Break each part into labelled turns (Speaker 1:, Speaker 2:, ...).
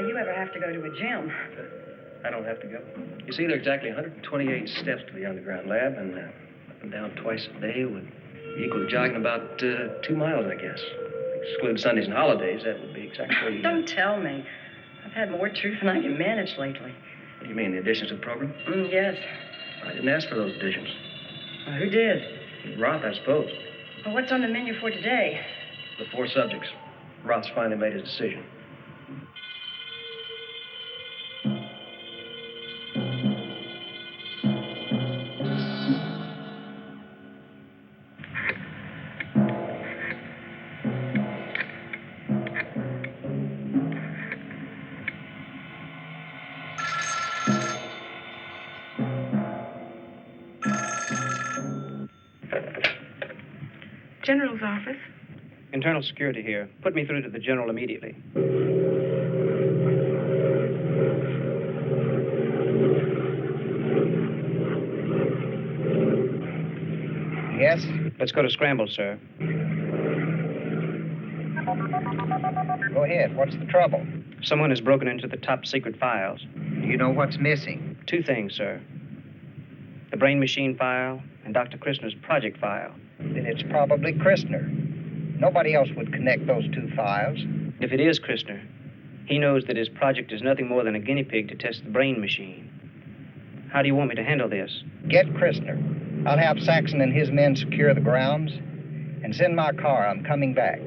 Speaker 1: you ever have to go to a gym.
Speaker 2: I don't have to go. You see, there are exactly 128 steps to the underground lab, and up and down twice a day would equal to jogging about 2 miles, I guess. Exclude Sundays and holidays, that would be exactly...
Speaker 1: Don't tell me. I've had more truth than I can manage lately.
Speaker 2: What do you mean, the additions to the program?
Speaker 1: Yes.
Speaker 2: I didn't ask for those additions.
Speaker 1: Well, who did?
Speaker 2: Roth, I suppose.
Speaker 1: Well, what's on the menu for today?
Speaker 2: The 4 subjects. Roth's finally made his decision.
Speaker 3: General's office.
Speaker 4: Internal security here. Put me through to the general immediately.
Speaker 5: Yes?
Speaker 4: Let's go to scramble, sir.
Speaker 5: Go ahead. What's the trouble?
Speaker 4: Someone has broken into the top secret files.
Speaker 5: Do you know what's missing?
Speaker 4: 2 things, sir. The brain machine file and Dr. Christner's project file.
Speaker 5: Then it's probably Christner. Nobody else would connect those 2 files.
Speaker 4: If it is Christner, he knows that his project is nothing more than a guinea pig to test the brain machine. How do you want me to handle this?
Speaker 5: Get Christner. I'll have Saxon and his men secure the grounds. And send my car. I'm coming back.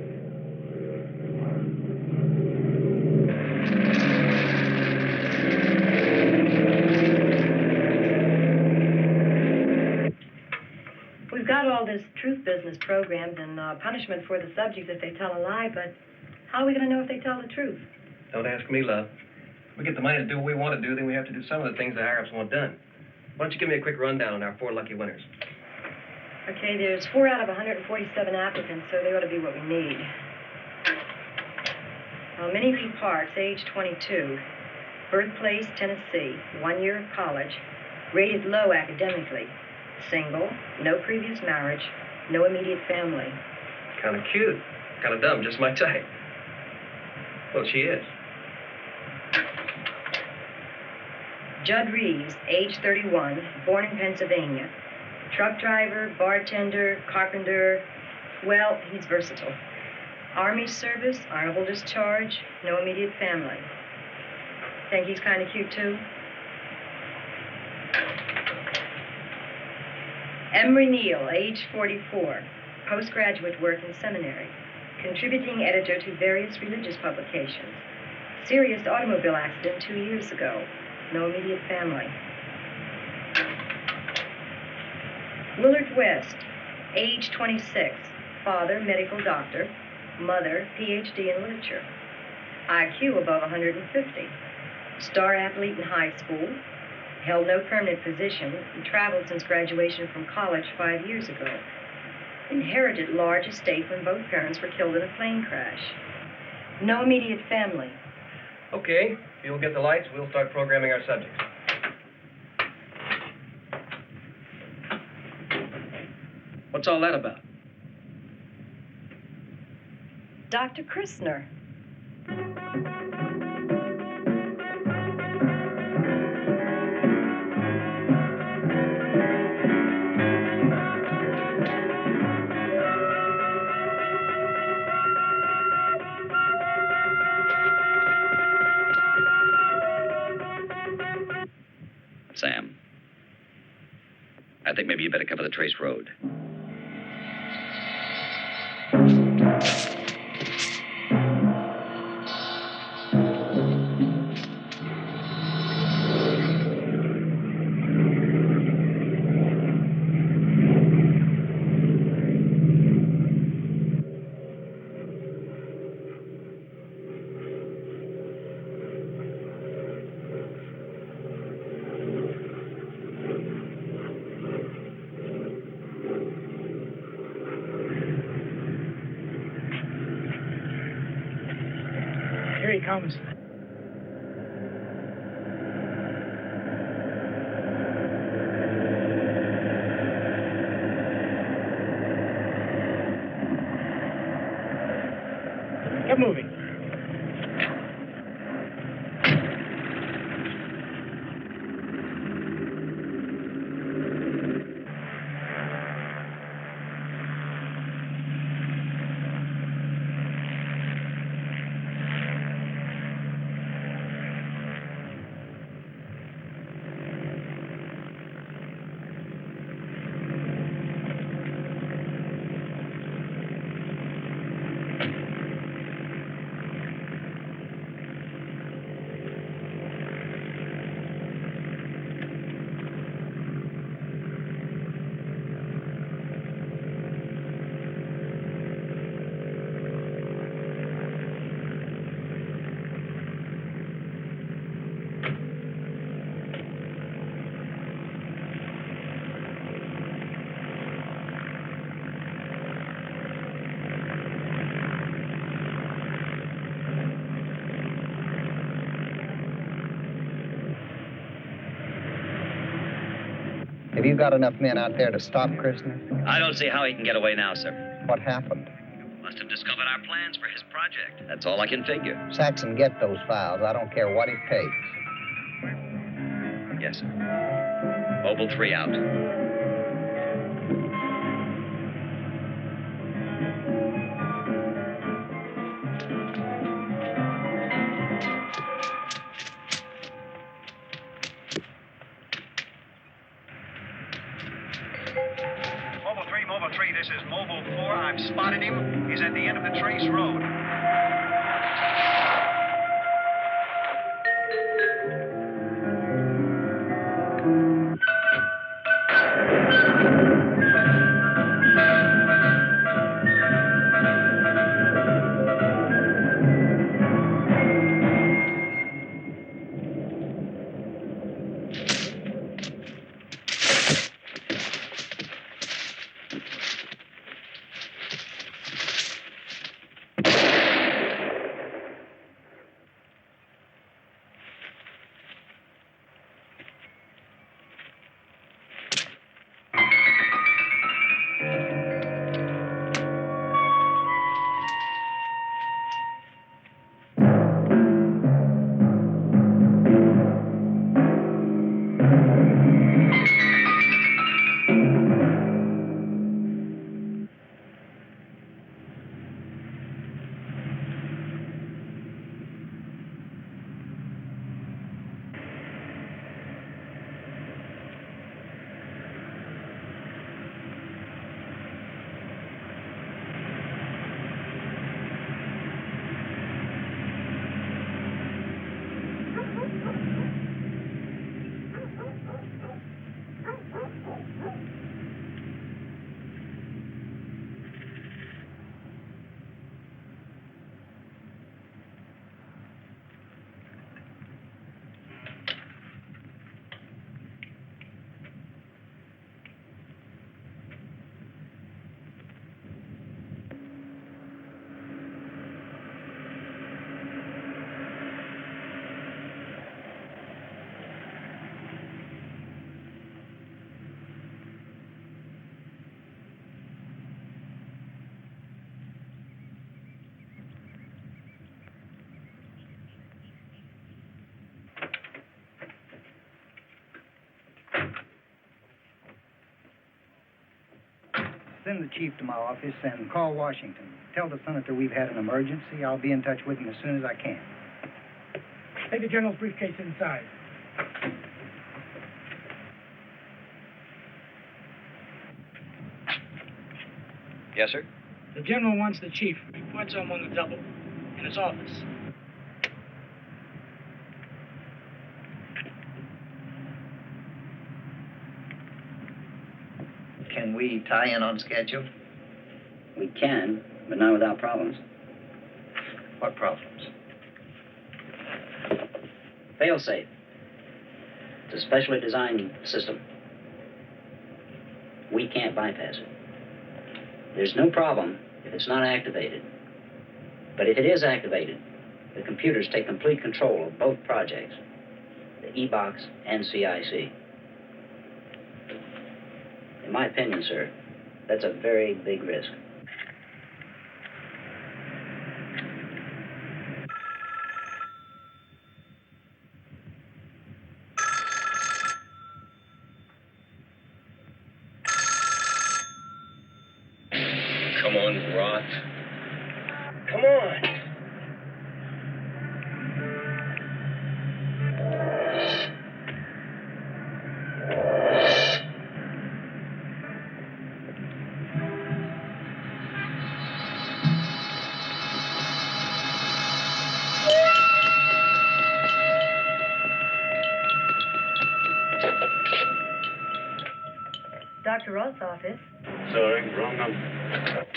Speaker 1: We've got all this truth business programmed and punishment for the subjects if they tell a lie, but how are we going to know if they tell the truth?
Speaker 2: Don't ask me, love. If we get the money to do what we want to do, then we have to do some of the things the higher-ups want done. Why don't you give me a quick rundown on our 4 lucky winners?
Speaker 1: Okay, there's 4 out of 147 applicants, so they ought to be what we need. Minnie V. Parks, age 22. Birthplace, Tennessee. 1 year of college. Rated low academically. Single. No previous marriage. No immediate family.
Speaker 2: Kind of cute. Kind of dumb, just my type. Well, she is.
Speaker 1: Judd Reeves, age 31. Born in Pennsylvania. Truck driver, bartender, carpenter. Well, he's versatile. Army service, honorable discharge, no immediate family. Think he's kind of cute, too? Emery Neal, age 44. Postgraduate work in seminary. Contributing editor to various religious publications. Serious automobile accident 2 years ago. No immediate family. Willard West, age 26. Father, medical doctor. Mother, Ph.D. in literature. IQ above 150. Star athlete in high school. Held no permanent position. And traveled since graduation from college 5 years ago. Inherited large estate when both parents were killed in a plane crash. No immediate family.
Speaker 2: Okay, if you'll get the lights, we'll start programming our subjects. What's all that about?
Speaker 1: Dr. Christner.
Speaker 6: Sam, I think maybe you better cover the Trace Road.
Speaker 3: Here he comes. Get moving.
Speaker 5: Have you got enough men out there to stop Christner?
Speaker 6: I don't see how he can get away now, sir.
Speaker 5: What happened?
Speaker 6: Must have discovered our plans for his project. That's all I can figure.
Speaker 5: Saxon, get those files. I don't care what it takes.
Speaker 6: Yes, sir. Mobile 3 out.
Speaker 3: Mobile 3, this is Mobile 4. I've spotted him. He's at the end of the Trace Road.
Speaker 5: Send the chief to my office and call Washington. Tell the senator we've had an emergency. I'll be in touch with him as soon as I can.
Speaker 7: Take the general's briefcase inside.
Speaker 6: Yes, sir?
Speaker 7: The general wants the chief. Reports him on the double. In his office.
Speaker 5: Can we tie in on schedule?
Speaker 8: We can, but not without problems.
Speaker 5: What problems?
Speaker 8: Failsafe. It's a specially designed system. We can't bypass it. There's no problem if it's not activated. But if it is activated, the computers take complete control of both projects, the E-Box and CIC. In my opinion, sir, that's a very big risk.
Speaker 2: Come on, Roth. Come on.
Speaker 1: Dr. Roth's office.
Speaker 3: Sorry, wrong number.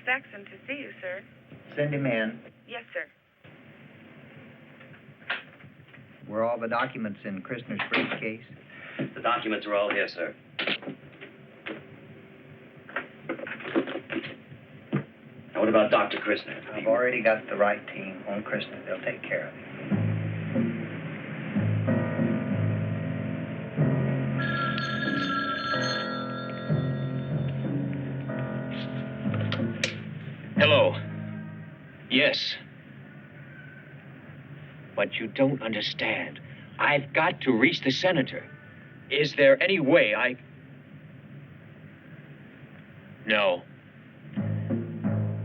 Speaker 9: Saxon to see you, sir.
Speaker 5: Send him in.
Speaker 9: Yes, sir.
Speaker 5: Were all the documents in Christner's briefcase?
Speaker 6: The documents are all here, sir. Now, what about Dr. Christner?
Speaker 5: I've already got the right team on Christner. They'll take care of it.
Speaker 10: Hello. Yes. But you don't understand. I've got to reach the senator. Is there any way I... No.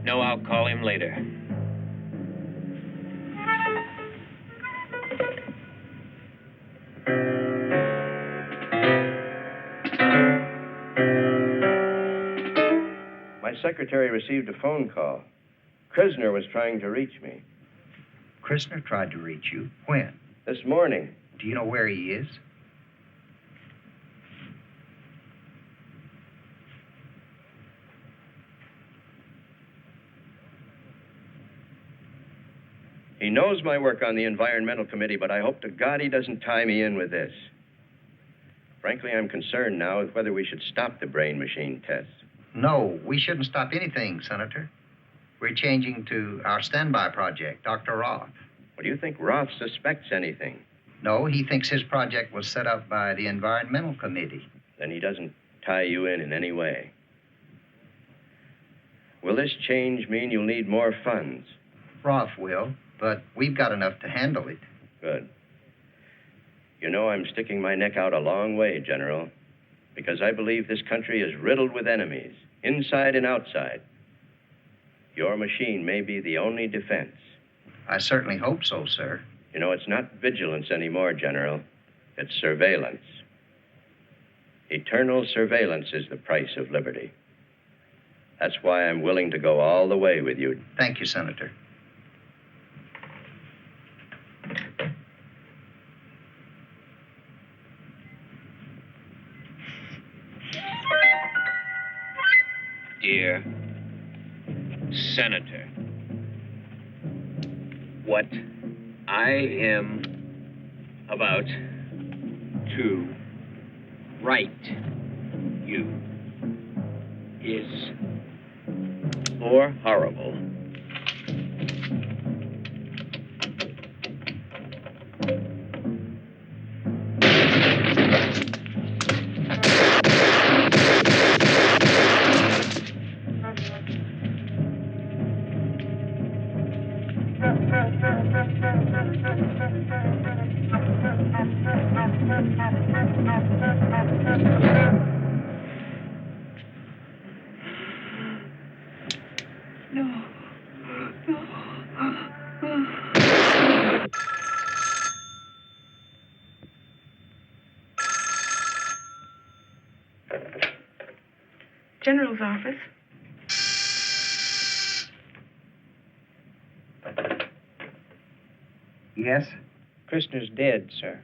Speaker 10: No, I'll call him later.
Speaker 11: My secretary received a phone call. Christner was trying to reach me.
Speaker 5: Christner tried to reach you. When?
Speaker 11: This morning.
Speaker 5: Do you know where he is?
Speaker 11: He knows my work on the Environmental Committee, but I hope to God he doesn't tie me in with this. Frankly, I'm concerned now with whether we should stop the brain machine tests.
Speaker 5: No, we shouldn't stop anything, Senator. We're changing to our standby project, Dr. Roth.
Speaker 11: Well, do you think Roth suspects anything?
Speaker 5: No, he thinks his project was set up by the Environmental Committee.
Speaker 11: Then he doesn't tie you in any way. Will this change mean you'll need more funds?
Speaker 5: Roth will, but we've got enough to handle it.
Speaker 11: Good. You know, I'm sticking my neck out a long way, General, because I believe this country is riddled with enemies, inside and outside. Your machine may be the only defense.
Speaker 5: I certainly hope so, sir.
Speaker 11: You know, it's not vigilance anymore, General. It's surveillance. Eternal surveillance is the price of liberty. That's why I'm willing to go all the way with you.
Speaker 5: Thank you, Senator.
Speaker 10: Dear Senator, what I am about to write you is more horrible
Speaker 9: General's office.
Speaker 5: Yes?
Speaker 4: Christner's dead, sir.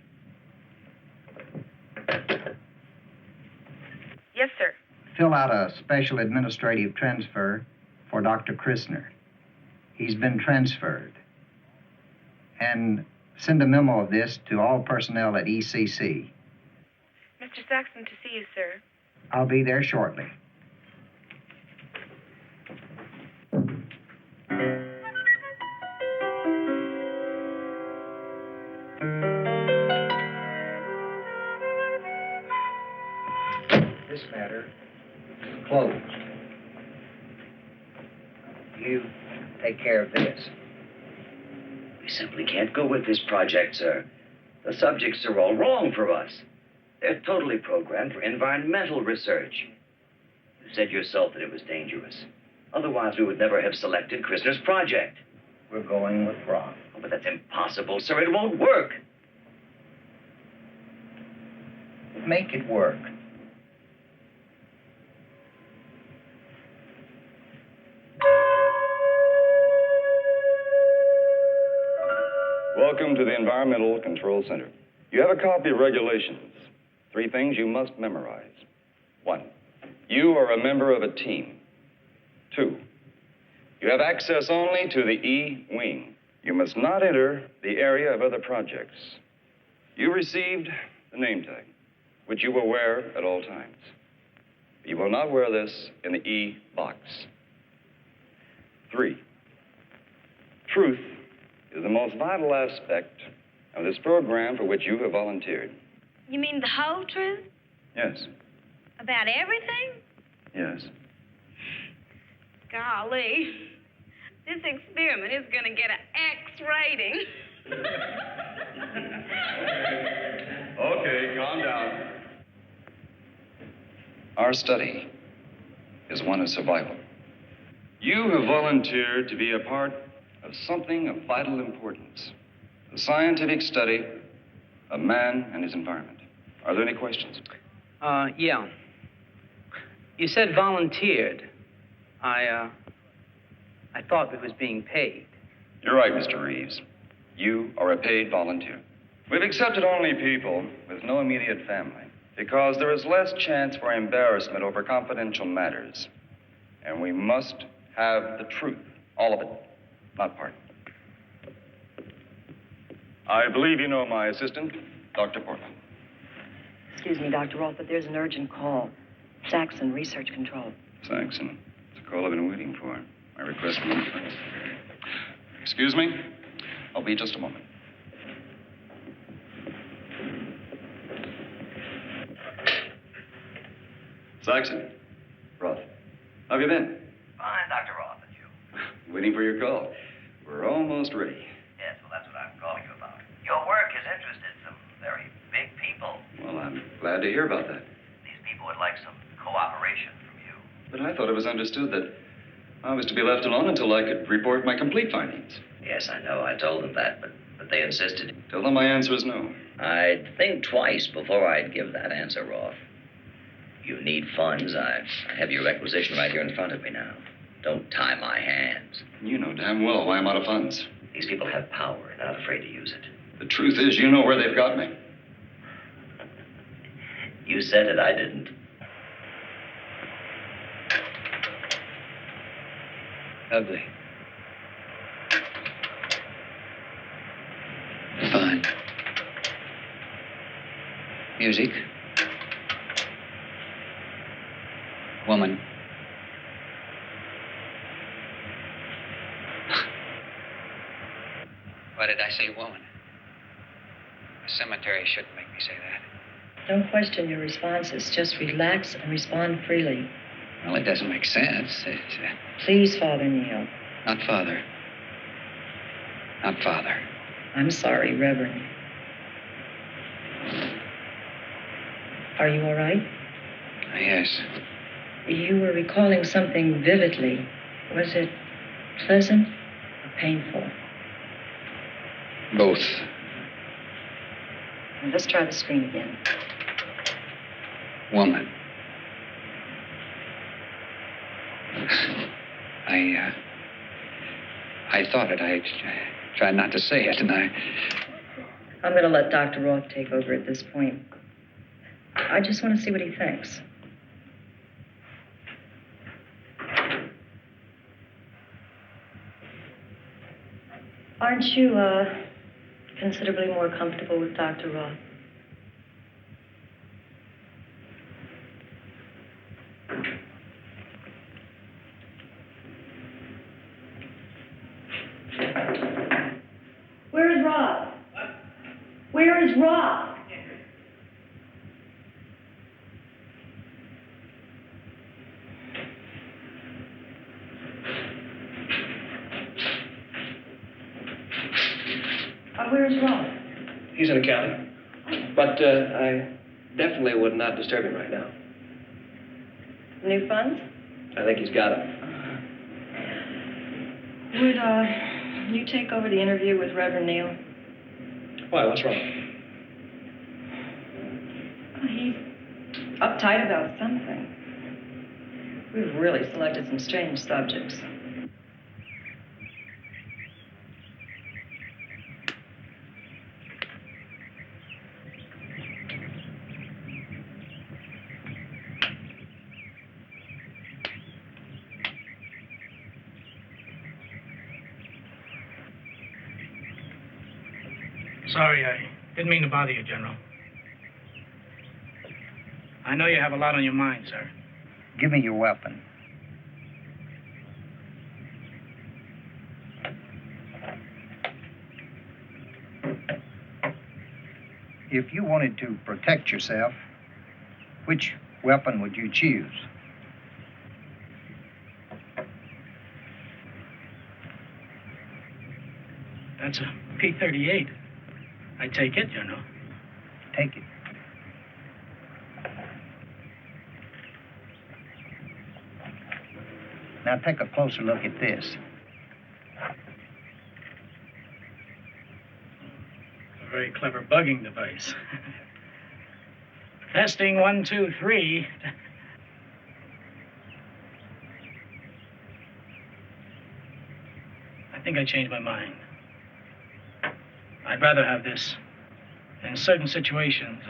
Speaker 9: Yes, sir.
Speaker 5: Fill out a special administrative transfer for Dr. Christner. He's been transferred. And send a memo of this to all personnel at ECC.
Speaker 9: Mr. Saxon to see you, sir.
Speaker 5: I'll be there shortly. This matter is closed. You take care of this.
Speaker 6: We simply can't go with this project, sir. The subjects are all wrong for us. They're totally programmed for environmental research. You said yourself that it was dangerous. Otherwise, we would never have selected Christner's project.
Speaker 5: We're going with Roth.
Speaker 6: Oh, but that's impossible, sir. It won't work.
Speaker 5: Make it work.
Speaker 12: Welcome to the Environmental Control Center. You have a copy of regulations. 3 things you must memorize. 1, you are a member of a team. 2, You have access only to the E wing. You must not enter the area of other projects. You received the name tag, which you will wear at all times. You will not wear this in the E box. 3. Truth is the most vital aspect of this program for which you have volunteered.
Speaker 13: You mean the whole truth?
Speaker 12: Yes.
Speaker 13: About everything?
Speaker 12: Yes.
Speaker 13: Golly. This experiment is going to get an X rating.
Speaker 12: Okay, calm down. Our study is one of survival. You have volunteered to be a part of something of vital importance. The scientific study of man and his environment. Are there any questions?
Speaker 4: Yeah. You said volunteered. I thought it was being paid.
Speaker 12: You're right, Mr. Reeves. You are a paid volunteer. We've accepted only people with no immediate family because there is less chance for embarrassment over confidential matters. And we must have the truth, all of it, not part. I believe you know my assistant, Dr. Portman.
Speaker 1: Excuse me, Dr. Roth, but there's an urgent call. Saxon, Research Control.
Speaker 12: Saxon, it's a call I've been waiting for. My request for you. Excuse me? I'll be just a moment. Saxon. Roth. How have you been?
Speaker 6: Fine, Dr. Roth, and you?
Speaker 12: Waiting for your call. We're almost ready.
Speaker 6: Yes, well, that's what I'm calling you about. Your work has interested some very big people.
Speaker 12: Well, I'm glad to hear about that.
Speaker 6: These people would like some cooperation from you.
Speaker 12: But I thought it was understood that I was to be left alone until I could report my complete findings.
Speaker 6: Yes, I know. I told them that, but they insisted.
Speaker 12: Tell them my answer is no.
Speaker 6: I'd think twice before I'd give that answer, Roth. You need funds. I have your requisition right here in front of me now. Don't tie my hands.
Speaker 12: You know damn well why I'm out of funds.
Speaker 6: These people have power and are not afraid to use it.
Speaker 12: The truth is, you know where they've got me.
Speaker 6: You said it, I didn't.
Speaker 2: Ugly.
Speaker 14: Fine. Music. Woman. Why did I say woman? The cemetery shouldn't make me say that.
Speaker 1: Don't question your responses. Just relax and respond freely.
Speaker 14: Well, it doesn't make sense. It's,
Speaker 1: Please, Father Neil.
Speaker 14: not father. Not father.
Speaker 1: I'm sorry, Reverend. Are you all right?
Speaker 14: Yes.
Speaker 1: You were recalling something vividly. Was it pleasant or painful?
Speaker 14: Both.
Speaker 1: Now, let's try the screen again.
Speaker 14: Woman. I thought it. I tried not to say it, and
Speaker 1: I'm going to let Dr. Roth take over at this point. I just want to see what he thinks. Aren't you, considerably more comfortable with Dr. Roth? Where is Roth? Where is Roth? Where's Roth?
Speaker 2: He's in accounting. But I definitely would not disturb him right now.
Speaker 1: New funds?
Speaker 2: I think he's got them.
Speaker 1: Would, you take over the interview with Reverend Neil?
Speaker 2: Why? What's wrong?
Speaker 1: He's uptight about something. We've really selected some strange subjects.
Speaker 7: Sorry, I didn't mean to bother you, General. I know you have a lot on your mind, sir.
Speaker 5: Give me your weapon. If you wanted to protect yourself, which weapon would you choose?
Speaker 7: That's a P-38. I take it, General.
Speaker 5: Take it. Now take a closer look at this.
Speaker 7: A very clever bugging device. Testing 1, 2, 3. I think I changed my mind. I'd rather have this. In certain situations,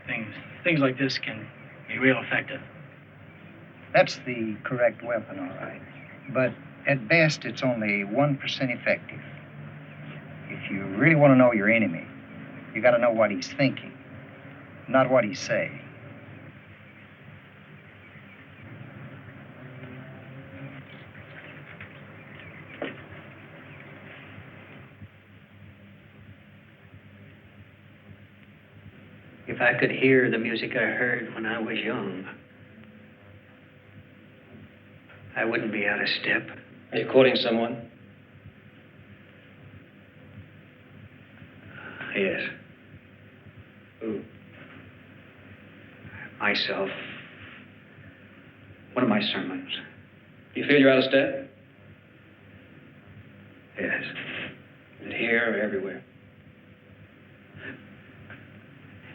Speaker 7: things like this can be real effective.
Speaker 5: That's the correct weapon, all right. But at best, it's only 1% effective. If you really want to know your enemy, you got to know what he's thinking, not what he's saying.
Speaker 15: If I could hear the music I heard when I was young, I wouldn't be out of step.
Speaker 2: Are you quoting someone?
Speaker 15: Yes. Who? Myself. One of my sermons.
Speaker 2: You feel you're out of step?
Speaker 15: Yes.
Speaker 2: Is it here or everywhere?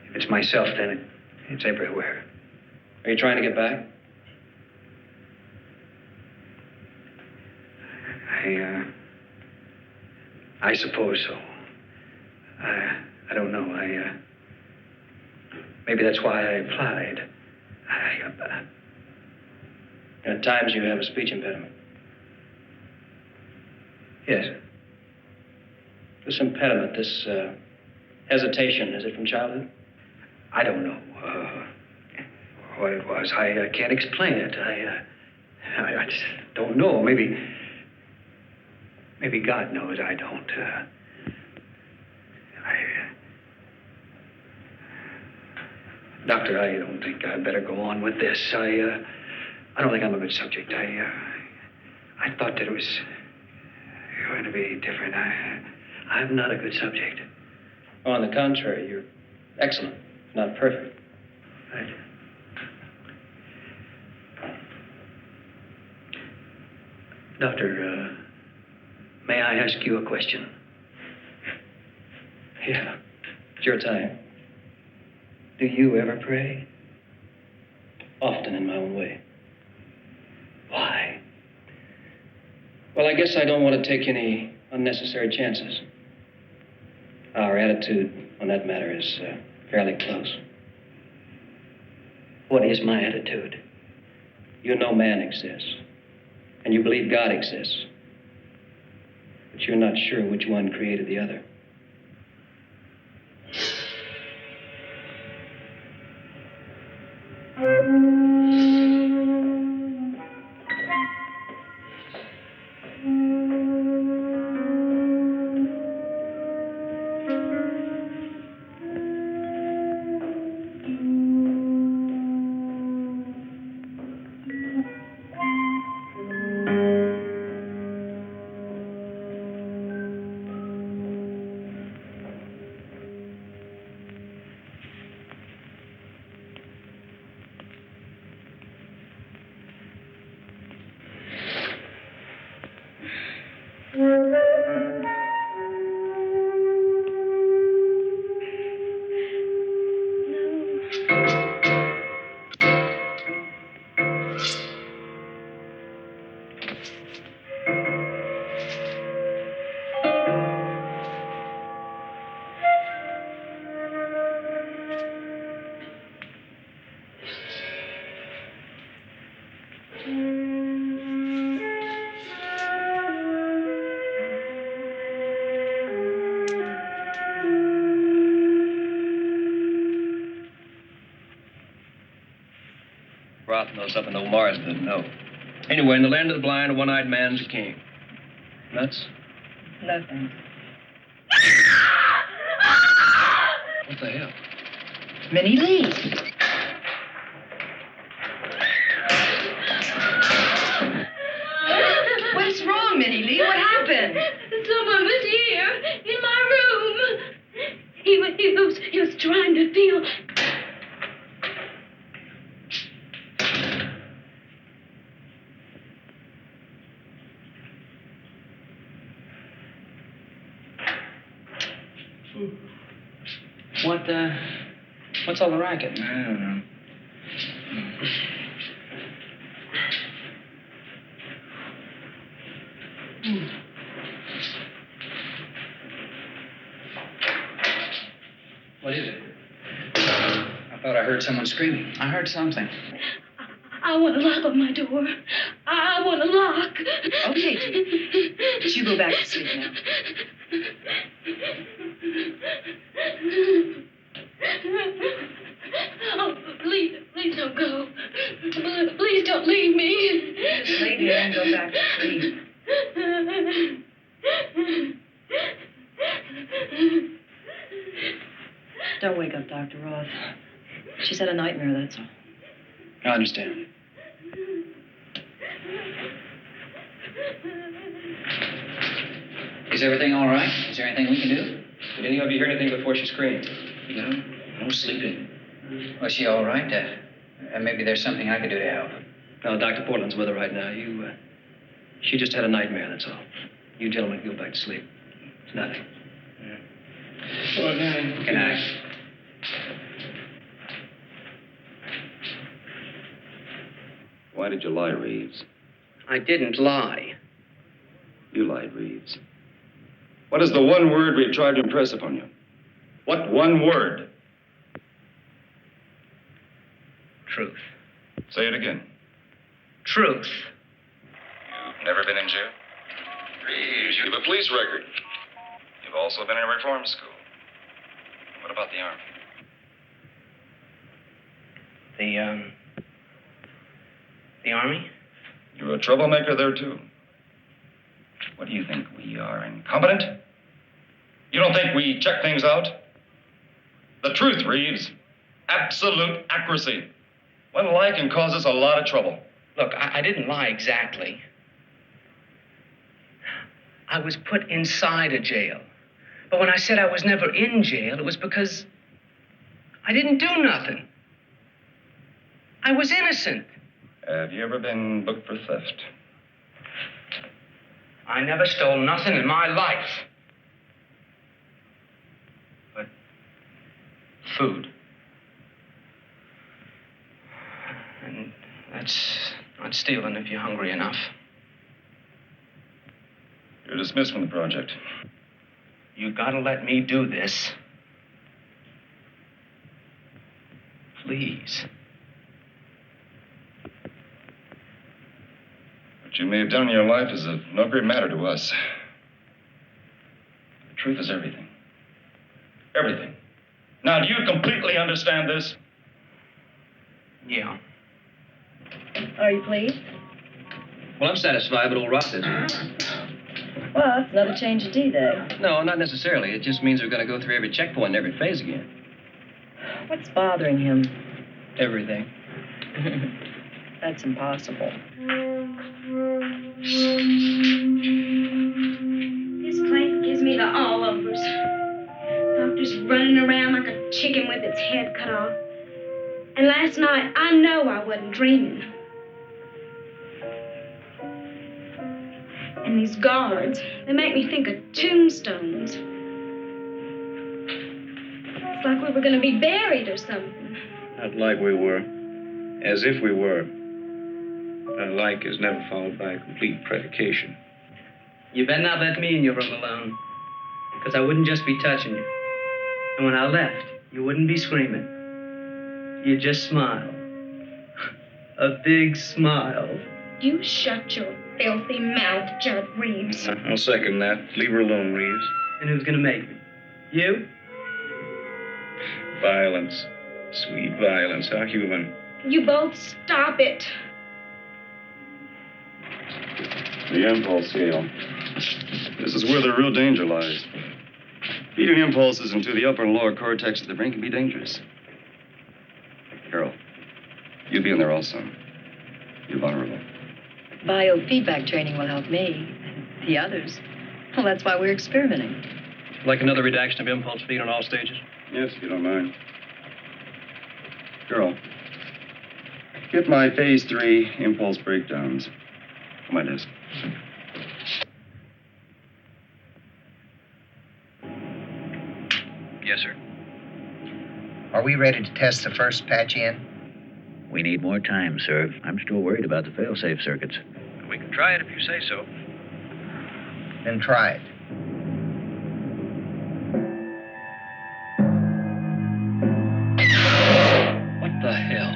Speaker 15: If it's myself, then it's everywhere.
Speaker 2: Are you trying to get back?
Speaker 15: I suppose so. I don't know. Maybe that's why I applied.
Speaker 2: At times you have a speech impediment.
Speaker 15: Yes.
Speaker 2: This impediment, this hesitation, is it from childhood?
Speaker 15: I don't know what it was. I can't explain it. I just don't know. Maybe God knows. I don't. Doctor, I don't think I'd better go on with this. I don't think I'm a good subject. I thought that it was going to be different. I'm not a good subject.
Speaker 2: Oh, on the contrary, you're excellent, not perfect.
Speaker 15: Right. Doctor, may I ask you a question?
Speaker 2: Yeah, it's your time.
Speaker 15: Do you ever pray?
Speaker 2: Often in my own way.
Speaker 15: Why?
Speaker 2: Well, I guess I don't want to take any unnecessary chances. Our attitude on that matter is fairly close.
Speaker 15: What is my attitude?
Speaker 2: You know man exists, and you believe God exists, but you're not sure which one created the other. Roth knows something old Mars didn't know. Anyway, in the land of the blind, a one-eyed man's a king. Nuts?
Speaker 1: Nothing.
Speaker 2: What the hell?
Speaker 1: Minnie Lee. What's wrong, Minnie Lee? What happened?
Speaker 13: Someone was here in my room. He was trying to feel.
Speaker 4: What's all the racket?
Speaker 15: I don't know.
Speaker 4: What is it? I thought I heard someone screaming. I heard something.
Speaker 13: I want to lock on my door. I want to lock.
Speaker 1: Okay, dear. But you go back to sleep now.
Speaker 13: Oh, please don't go. Please don't leave me.
Speaker 1: Just lay there and go back to sleep. Don't wake up Dr. Roth. She's had a nightmare, that's all.
Speaker 4: I understand. Is everything all right? Is there anything we can do?
Speaker 2: Did any of you hear anything before she screamed?
Speaker 4: No sleeping. Was she all right? Maybe there's something I could do to help.
Speaker 2: No, Dr. Portland's with her right now. She just had a nightmare, that's all. You gentlemen can go back to sleep. It's nothing.
Speaker 4: Good night. Good night.
Speaker 12: Why did you lie, Reeves?
Speaker 4: I didn't lie.
Speaker 12: You lied, Reeves. What is the one word we've tried to impress upon you? What one word?
Speaker 4: Truth.
Speaker 12: Say it again.
Speaker 4: Truth.
Speaker 12: You've never been in jail? Reeves, you have a police record. You've also been in a reform school. What about the Army?
Speaker 4: The Army?
Speaker 12: You were a troublemaker there, too. What do you think? We are incompetent? You don't think we check things out? The truth, Reeves. Absolute accuracy. One lie can cause us a lot of trouble.
Speaker 4: Look, I didn't lie exactly. I was put inside a jail. But when I said I was never in jail, it was because I didn't do nothing. I was innocent.
Speaker 12: Have you ever been booked for theft?
Speaker 4: I never stole nothing in my life. But food. And that's not stealing if you're hungry enough.
Speaker 12: You're dismissed from the project.
Speaker 4: You gotta let me do this. Please.
Speaker 12: What you may have done in your life is of no great matter to us. The truth is everything. Everything. Now, do you completely understand this?
Speaker 4: Yeah.
Speaker 1: Are you pleased?
Speaker 2: Well, I'm satisfied, but old Roth isn't.
Speaker 1: Well, it's another change of D-Day.
Speaker 2: No, not necessarily. It just means we're going to go through every checkpoint and every phase again.
Speaker 1: What's bothering him?
Speaker 2: Everything.
Speaker 1: That's impossible.
Speaker 13: This place gives me the all-overs. Doctor's running around like a chicken with its head cut off. And last night, I know I wasn't dreaming. And these guards, they make me think of tombstones. It's like we were going to be buried or something.
Speaker 16: Not like we were. As if we were. A like is never followed by a complete predication.
Speaker 4: You better not let me in your room alone. Because I wouldn't just be touching you. And when I left, you wouldn't be screaming. You'd just smile. A big smile.
Speaker 13: You shut your filthy mouth, Judd Reeves.
Speaker 16: I'll second that. Leave her alone, Reeves.
Speaker 4: And who's gonna make me? You?
Speaker 16: Violence. Sweet violence. How human.
Speaker 13: You both stop it.
Speaker 12: The impulse scale. This is where the real danger lies. Feeding impulses into the upper and lower cortex of the brain can be dangerous. Carol, you be in there also. You're vulnerable.
Speaker 1: Biofeedback training will help me. The others. Well, that's why we're experimenting.
Speaker 2: Like another redaction of impulse feed on all stages?
Speaker 12: Yes, if you don't mind. Carol, get my phase 3 impulse breakdowns on my desk.
Speaker 2: Yes, sir.
Speaker 5: Are we ready to test the first patch in?
Speaker 17: We need more time, sir. I'm still worried about the fail-safe circuits.
Speaker 2: We can try it if you say so.
Speaker 5: Then try it.
Speaker 2: What the hell?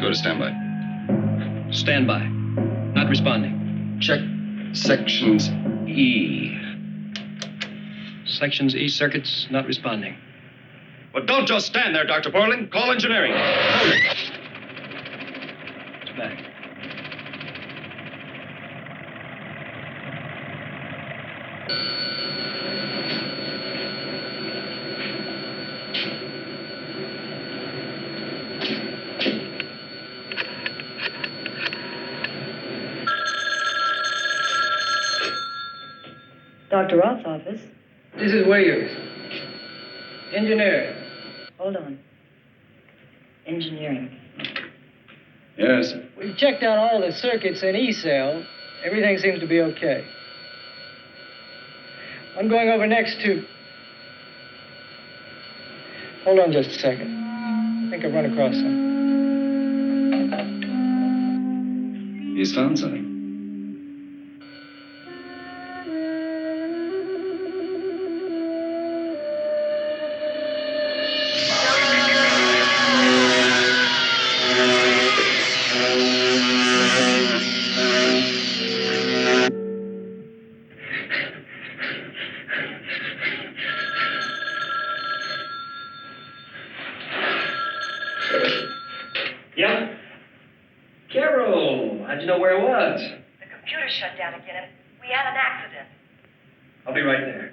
Speaker 12: Go to standby.
Speaker 2: Standby. Not responding.
Speaker 12: Check sections E.
Speaker 2: Sections E circuits not responding.
Speaker 12: But don't just stand there, Dr. Portland. Call engineering.
Speaker 2: It's back.
Speaker 1: Dr. Roth's office.
Speaker 7: This is Williams. Engineer.
Speaker 1: Hold on. Engineering.
Speaker 12: Yes.
Speaker 7: We've checked out all the circuits in E-cell. Everything seems to be okay. I'm going over next to... Hold on just a second. I think I've run across something.
Speaker 12: He's found something.
Speaker 2: Yeah? Carol, how'd you know where it was?
Speaker 1: The computer shut down again, and we had an accident.
Speaker 2: I'll be right there.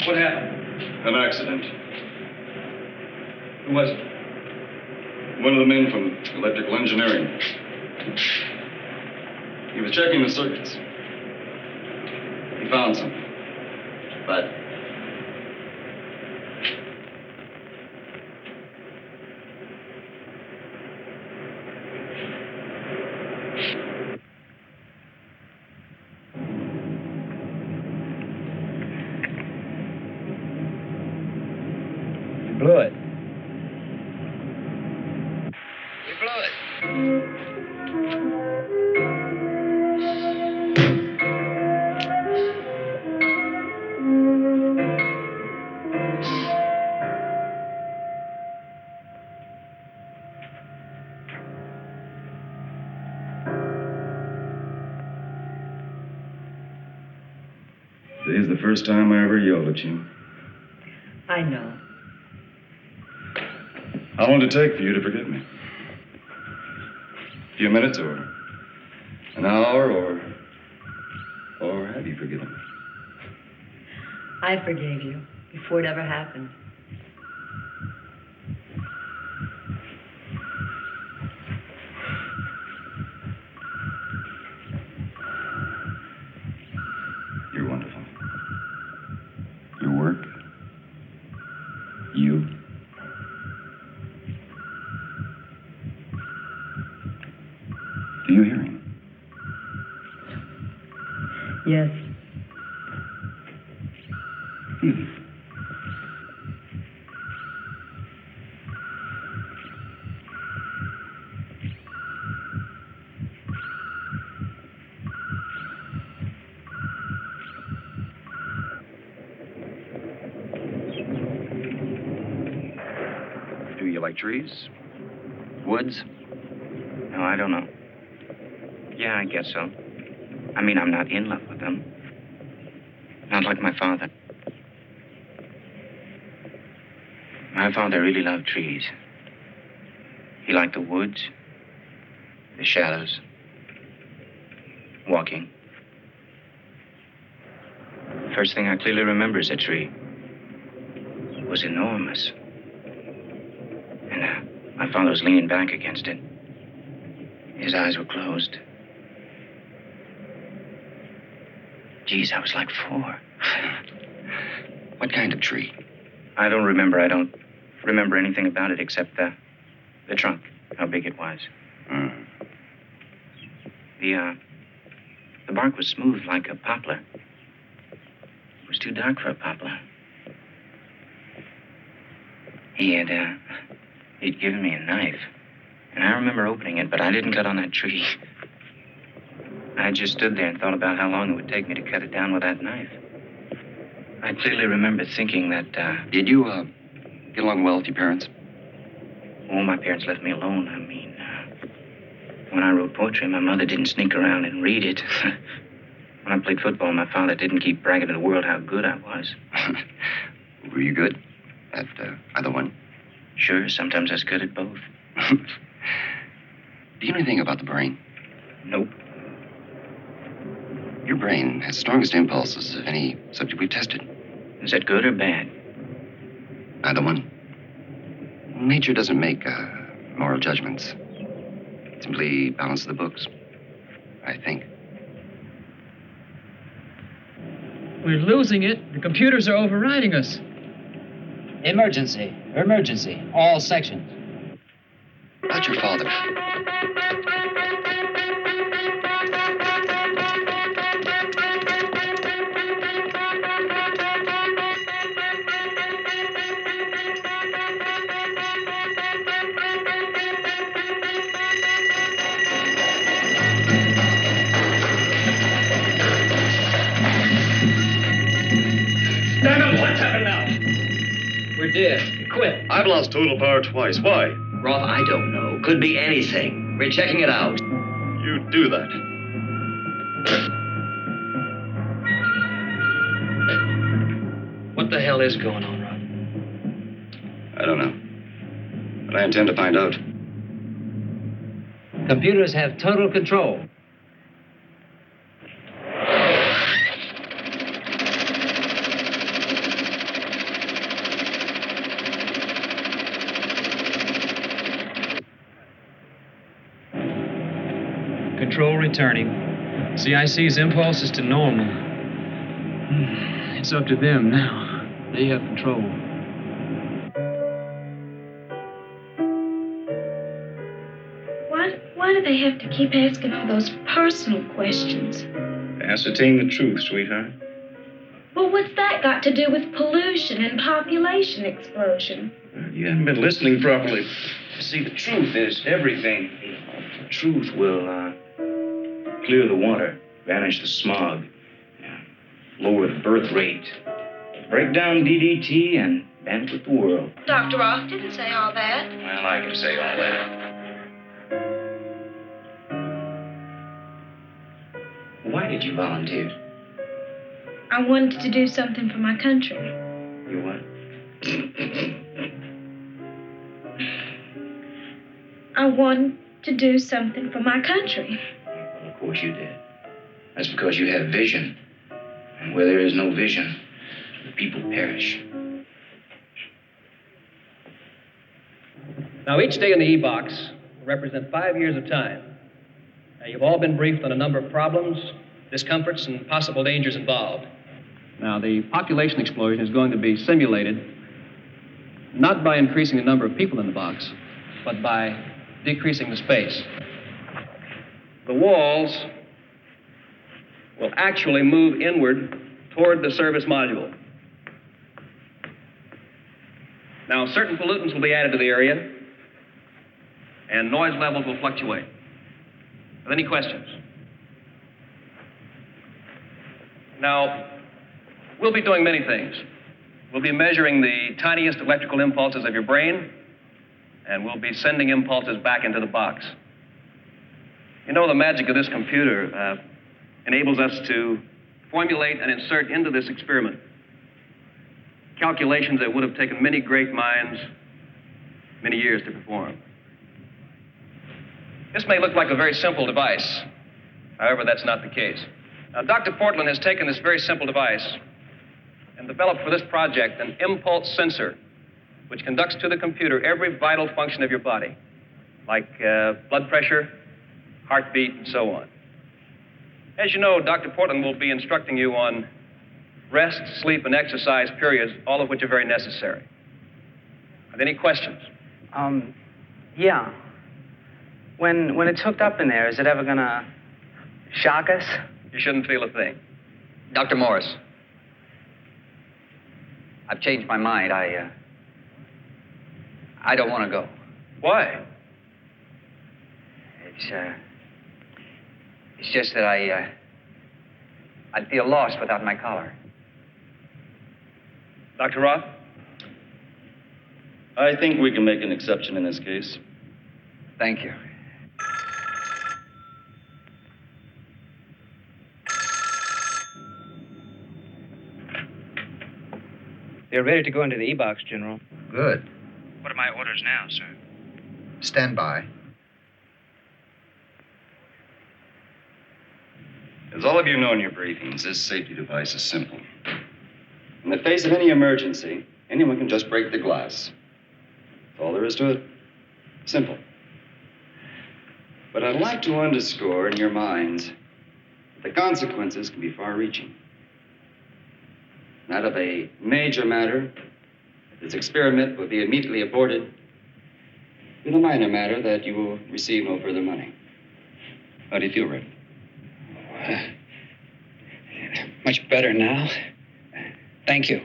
Speaker 2: What happened?
Speaker 12: An accident.
Speaker 2: Who was it?
Speaker 12: One of the men from electrical engineering. He was checking the circuits. He found something. But
Speaker 2: You blew it.
Speaker 14: We blew it.
Speaker 12: today's the first time I ever yelled at you.
Speaker 1: I know.
Speaker 12: How long did it take for you to forgive me? A few minutes or an hour or have you forgiven me?
Speaker 1: I forgave you before it ever happened.
Speaker 12: You're wonderful. Your work, you. Do you hear him?
Speaker 1: Yes.
Speaker 12: Do you like trees?
Speaker 11: Woods? No, I don't know. Yeah, I guess so.
Speaker 18: I mean, I'm not in love with them. Not like my father. My father really loved trees. He liked the woods, the shadows, walking. The first thing I clearly remember is a tree. It was enormous. And my father was leaning back against it. His eyes were closed. Geez, I was like 4.
Speaker 19: What kind of tree?
Speaker 18: I don't remember. I don't remember anything about it except the trunk, how big it was.
Speaker 19: Mm.
Speaker 18: The bark was smooth like a poplar. It was too dark for a poplar. He'd given me a knife, and I remember opening it, but I didn't cut on that tree. I just stood there and thought about how long it would take me to cut it down with that knife. I clearly remember thinking that,
Speaker 19: Did you, get along well with your parents?
Speaker 18: Oh, my parents left me alone. I mean, when I wrote poetry, my mother didn't sneak around and read it. When I played football, my father didn't keep bragging to the world how good I was.
Speaker 19: Were you good at either one?
Speaker 18: Sure, sometimes I was good at both.
Speaker 19: Do you know anything about the brain?
Speaker 18: Nope.
Speaker 19: Your brain has the strongest impulses of any subject we've tested.
Speaker 18: Is that good or bad?
Speaker 19: Either one. Nature doesn't make moral judgments. It simply balances the books, I think.
Speaker 7: We're losing it. The computers are overriding us.
Speaker 20: Emergency. Emergency. All sections.
Speaker 19: About your father.
Speaker 7: Damn it, what's happened now? We're dead. Quit.
Speaker 21: I've lost total power twice. Why?
Speaker 6: Roth, I don't know. Could be anything. We're checking it out.
Speaker 21: You do that.
Speaker 2: What the hell is going on, Rob?
Speaker 19: I don't know. But I intend to find out.
Speaker 20: Computers have total control.
Speaker 22: Control returning. CIC's impulse is to normal. It's up to them now. They have control.
Speaker 13: Why do they have to keep asking all those personal questions?
Speaker 16: Ascertain the truth, sweetheart.
Speaker 13: Well, what's that got to do with pollution and population explosion?
Speaker 16: You haven't been listening properly.
Speaker 18: See, the truth is everything. The truth will clear the water, banish the smog, lower the birth rate, break down DDT, and benefit the world.
Speaker 13: Dr. Roth didn't say all that.
Speaker 18: Well, I can say all that. Why did you volunteer?
Speaker 13: I wanted to do something for my country.
Speaker 18: You what?
Speaker 13: I wanted to do something for my country.
Speaker 18: Well, of course you did. That's because you have vision. And where there is no vision, the people perish.
Speaker 2: Now, each day in the E-box will represent 5 years of time. Now, you've all been briefed on a number of problems, discomforts, and possible dangers involved. Now, the population explosion is going to be simulated not by increasing the number of people in the box, but by decreasing the space. The walls will actually move inward toward the service module. Now, certain pollutants will be added to the area, and noise levels will fluctuate. Have any questions? Now, we'll be doing many things. We'll be measuring the tiniest electrical impulses of your brain, and we'll be sending impulses back into the box. You know, the magic of this computer, enables us to formulate and insert into this experiment calculations that would have taken many great minds many years to perform. This may look like a very simple device. However, that's not the case. Now, Dr. Portland has taken this very simple device and developed for this project an impulse sensor which conducts to the computer every vital function of your body, like blood pressure, heartbeat, and so on. As you know, Dr. Portland will be instructing you on rest, sleep, and exercise periods, all of which are very necessary. Are there any questions?
Speaker 4: Yeah. When it's hooked up in there, is it ever gonna shock us?
Speaker 2: You shouldn't feel a thing.
Speaker 14: Dr. Morris, I've changed my mind. I don't want to go.
Speaker 2: Why?
Speaker 14: It's just that I'd feel lost without my collar.
Speaker 2: Dr. Roth?
Speaker 12: I think we can make an exception in this case.
Speaker 14: Thank you.
Speaker 4: They're ready to go into the E-box, General.
Speaker 5: Good.
Speaker 18: What are my orders now, sir?
Speaker 5: Stand by.
Speaker 12: As all of you know in your briefings, this safety device is simple. In the face of any emergency, anyone can just break the glass. That's all there is to it. Simple. But I'd like to underscore in your minds that the consequences can be far-reaching. That of a major matter, this experiment will be immediately aborted. In a minor matter, that you will receive no further money. How do you feel, Red?
Speaker 20: Much better now. Thank you.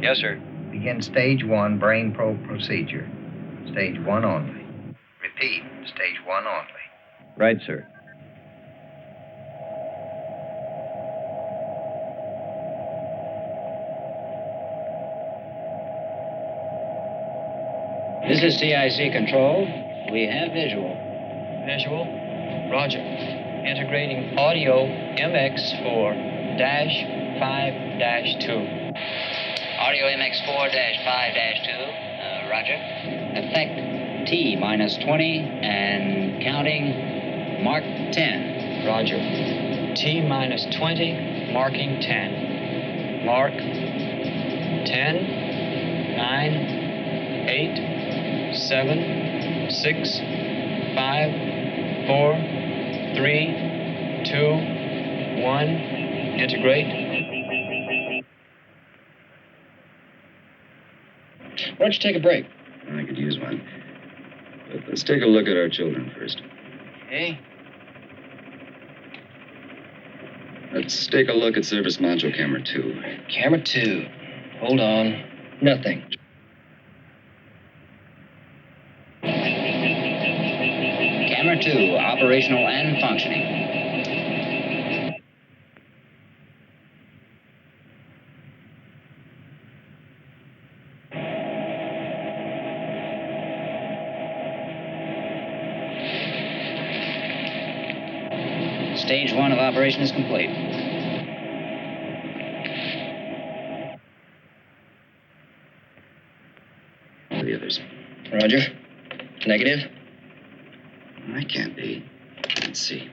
Speaker 14: Yes, sir.
Speaker 5: Begin stage 1 brain probe procedure. Stage 1 only. Repeat, stage 1 only.
Speaker 17: Right, sir.
Speaker 20: This is TIC control. We have visual. Visual? Roger. Integrating audio MX4-5-2.
Speaker 3: Audio MX4-5-2, roger.
Speaker 20: Effect T-20 and counting mark 10.
Speaker 22: Roger. T-20, marking 10. Mark 10, 9, 8, 7, 6, 5, 4, 3, 2, 1. Integrate.
Speaker 12: Why don't you take a break? I could use one. But let's take a look at our children first.
Speaker 20: Okay.
Speaker 12: Let's take a look at service module camera 2.
Speaker 20: Camera 2. Hold on. Nothing. Camera 2, operational and functioning. Stage 1 of operation is complete.
Speaker 12: The others.
Speaker 20: Roger. Negative.
Speaker 12: I can't be. Let's see.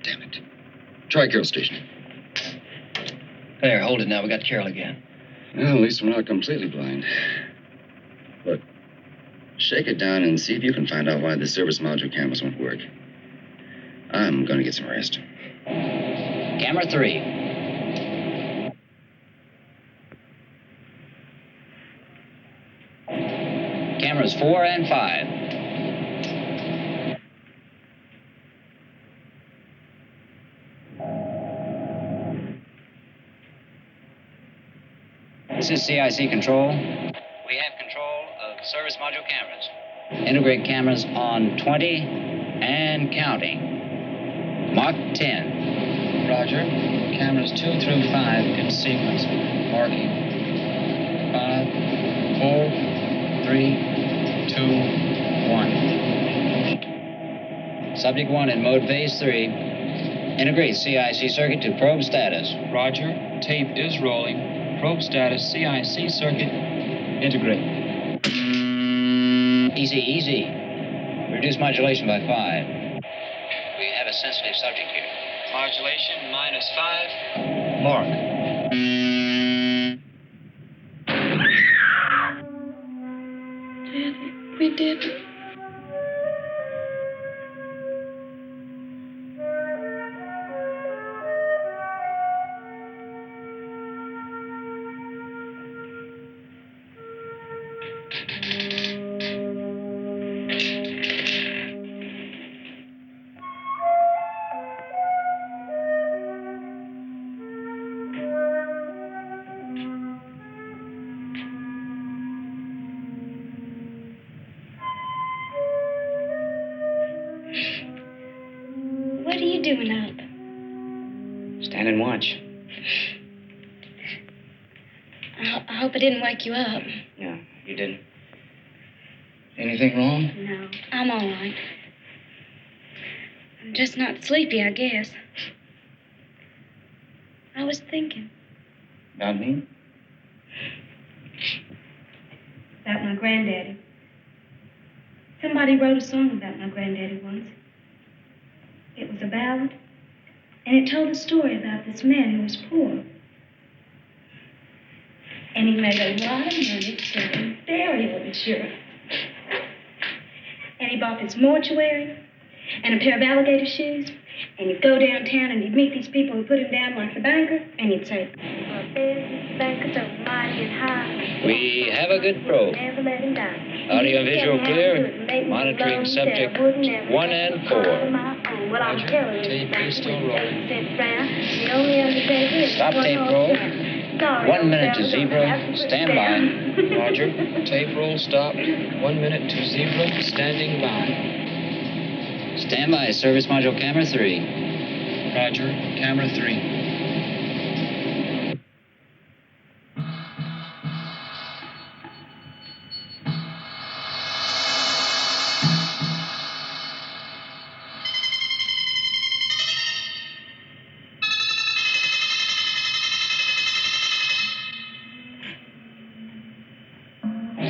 Speaker 12: Damn it. Try Carol Station.
Speaker 20: There, hold it now. We got Carol again.
Speaker 12: Well, at least we're not completely blind. Look, shake it down and see if you can find out why the service module cameras won't work. I'm gonna get some rest.
Speaker 20: Camera 3.
Speaker 3: 4 and 5. This is CIC Control. We have control of service module cameras. Integrate cameras on 20 and counting. Mark 10.
Speaker 22: Roger. Cameras 2 through 5 in sequence. Marking. 5, 4, 3, 2, 1.
Speaker 3: Subject 1 in mode phase 3. Integrate CIC circuit to probe status.
Speaker 22: Roger. Tape is rolling. Probe status CIC circuit. Integrate.
Speaker 3: Easy, easy. Reduce modulation by 5. We have a sensitive subject here.
Speaker 22: Modulation -5. Mark.
Speaker 13: We did it. What are you doing up?
Speaker 18: Stand and watch.
Speaker 13: I hope I didn't wake you up.
Speaker 18: No, you didn't. Anything wrong?
Speaker 13: No, I'm all right. I'm just not sleepy, I guess. I was thinking
Speaker 18: About me?
Speaker 13: about my granddaddy. Somebody wrote a song about my granddaddy once. It was a ballad, and it told a story about this man who was poor. And he made a lot of money selling burial insurance. And he bought this mortuary and a pair of alligator shoes. And he'd go downtown and he'd meet these people who put him down like the banker. And he'd say, "Our business bankers are mighty and high.
Speaker 3: We have a good probe.
Speaker 13: Never let him die.
Speaker 3: Audio visual clear. Monitoring subject 1 and 4.
Speaker 13: Well, I'm telling you,
Speaker 22: Tape is still rolling.
Speaker 13: the only undertaker is
Speaker 3: Stop tape roll. 1 minute to zebra. Stand by.
Speaker 22: Roger. Tape roll stop. 1 minute to zebra. Standing by.
Speaker 3: Stand by. Service module camera 3.
Speaker 22: Roger. Camera 3.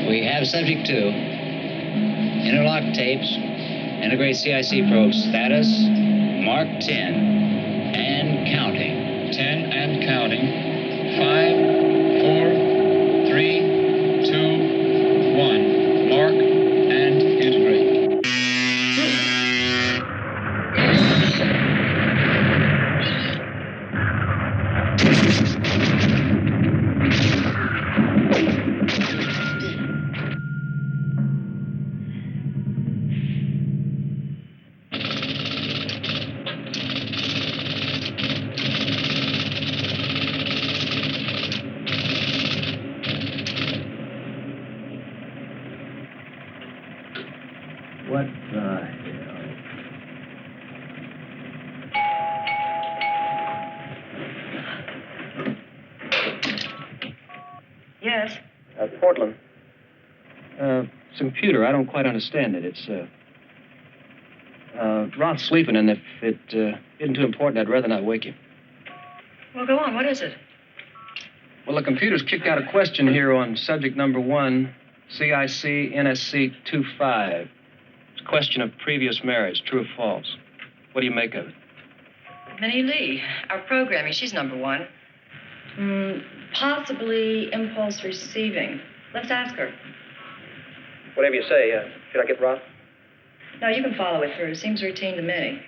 Speaker 3: We have subject 2. Interlock tapes. Integrate CIC probe status. Mark 10. And counting.
Speaker 22: 10 and counting. 5, 4, 3, 2, 1. Mark and integrate.
Speaker 5: What the hell?
Speaker 1: Yes.
Speaker 2: Portland. It's a computer. I don't quite understand it. It's, Roth's sleeping, and if it isn't too important, I'd rather not wake him.
Speaker 1: Well, go on. What is it?
Speaker 2: Well, the computer's kicked out a question here on subject number 1, CIC NSC 25. It's a question of previous marriage, true or false. What do you make of it?
Speaker 1: Minnie Lee, our programming. She's number 1. Possibly impulse receiving. Let's ask her.
Speaker 2: Whatever you say. Should I get Roth?
Speaker 1: No, you can follow it through. Seems routine to me.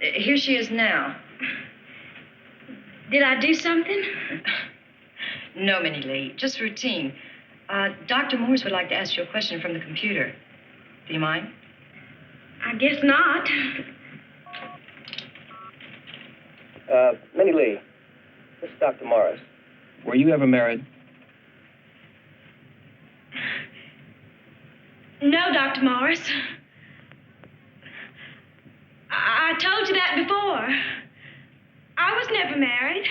Speaker 1: Here she is now.
Speaker 13: Did I do something?
Speaker 1: No, Minnie Lee, just routine. Dr. Morse would like to ask you a question from the computer. Do you mind?
Speaker 13: I guess not.
Speaker 2: Minnie Lee, this is Dr. Morris. Were you ever married?
Speaker 13: No, Dr. Morris. I told you that before. I was never married.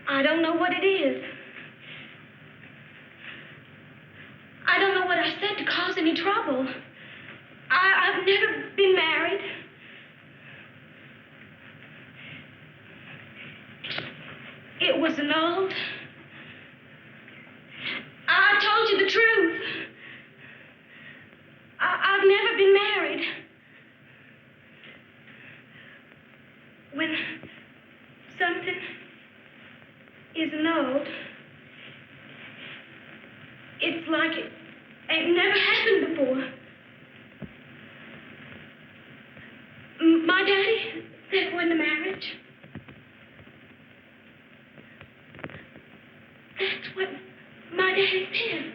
Speaker 13: I don't know what it is. I don't know what I said to cause any trouble. I've never been married. It was annulled. I told you the truth. I've never been married. When something is annulled, it's like it ain't never happened before. My daddy said it wasn't a marriage. That's what my daddy said.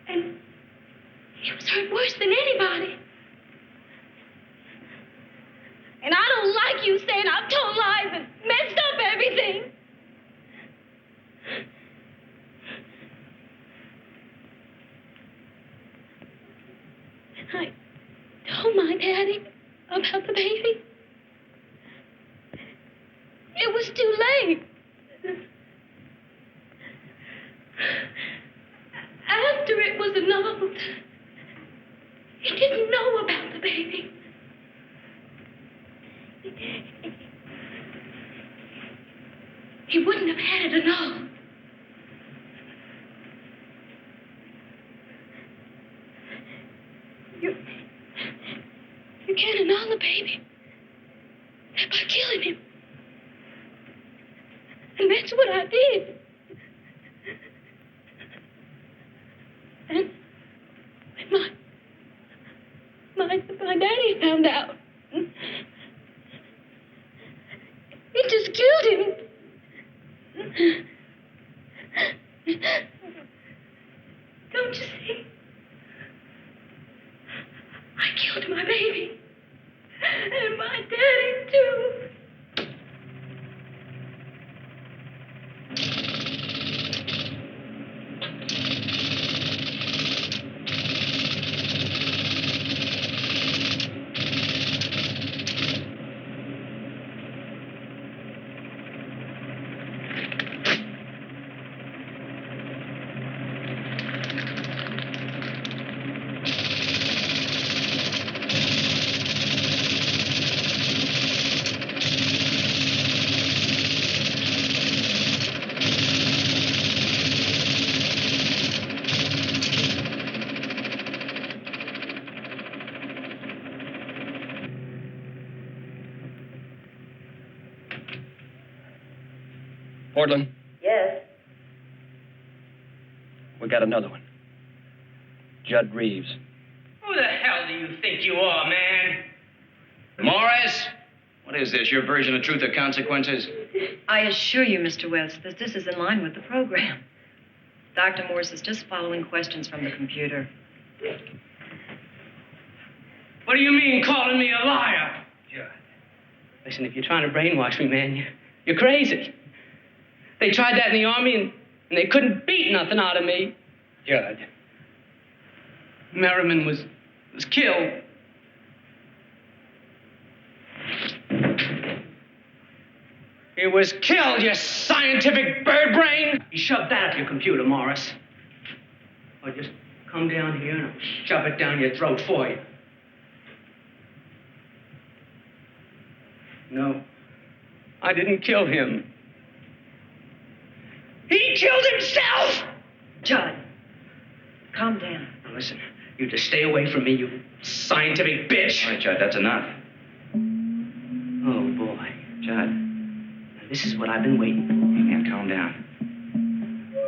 Speaker 13: And he was hurt worse than anybody. And I don't like you saying I've told lies and messed up everything. I told my daddy about the baby. It was too late. After it was annulled, he didn't know about the baby. He wouldn't have had it annulled. You can't annul the baby by killing him. And that's what I did. And when my daddy found out, it just killed him. Don't you see? I killed my baby. And my daddy, too.
Speaker 2: Portland,
Speaker 1: Yes.
Speaker 2: we got another one. Judd Reeves.
Speaker 4: Who the hell do you think you are, man?
Speaker 3: Morris? What is this, your version of Truth or Consequences?
Speaker 1: I assure you, Mr. West, that this is in line with the program. Dr. Morse is just following questions from the computer.
Speaker 4: What do you mean, calling me a liar? Judd. Listen, if you're trying to brainwash me, man, you're crazy. They tried that in the Army, and they couldn't beat nothing out of me.
Speaker 15: Judd.
Speaker 4: Merriman was killed. He was killed, you scientific bird brain! You shove that up your computer, Morris. Or just come down here and I'll shove it down your throat for you. No, I didn't kill him. He killed himself!
Speaker 1: Judd, calm down.
Speaker 4: Now listen, you just stay away from me, you scientific bitch.
Speaker 3: All right, Judd, that's enough.
Speaker 4: Oh, boy.
Speaker 3: Judd.
Speaker 4: Now, this is what I've been waiting for.
Speaker 3: Yeah, calm down.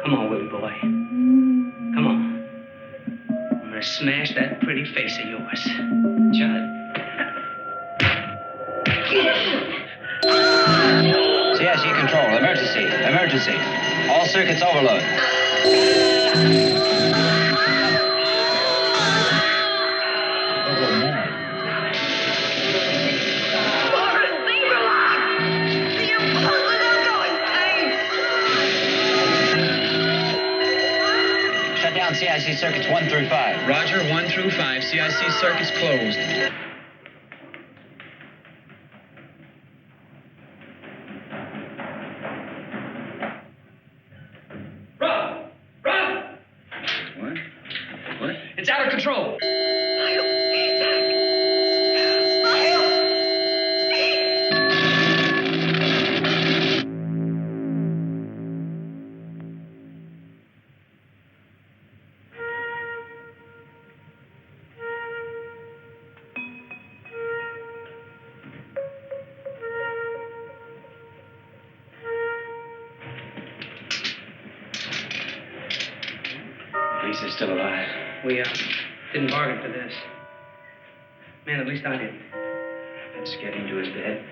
Speaker 4: Come on, Willie boy. Come on. I'm gonna smash that pretty face of yours. Judd.
Speaker 3: CIC control. Emergency. Emergency. All circuits overload. Shut down CIC circuits 1 through 5.
Speaker 22: Roger, 1 through 5. CIC circuits closed.
Speaker 15: Rob! Rob!
Speaker 21: What?
Speaker 22: It's out of control.
Speaker 4: At least they're still alive. We didn't bargain for this. Man, at least I didn't.
Speaker 15: Let's get him to his bed.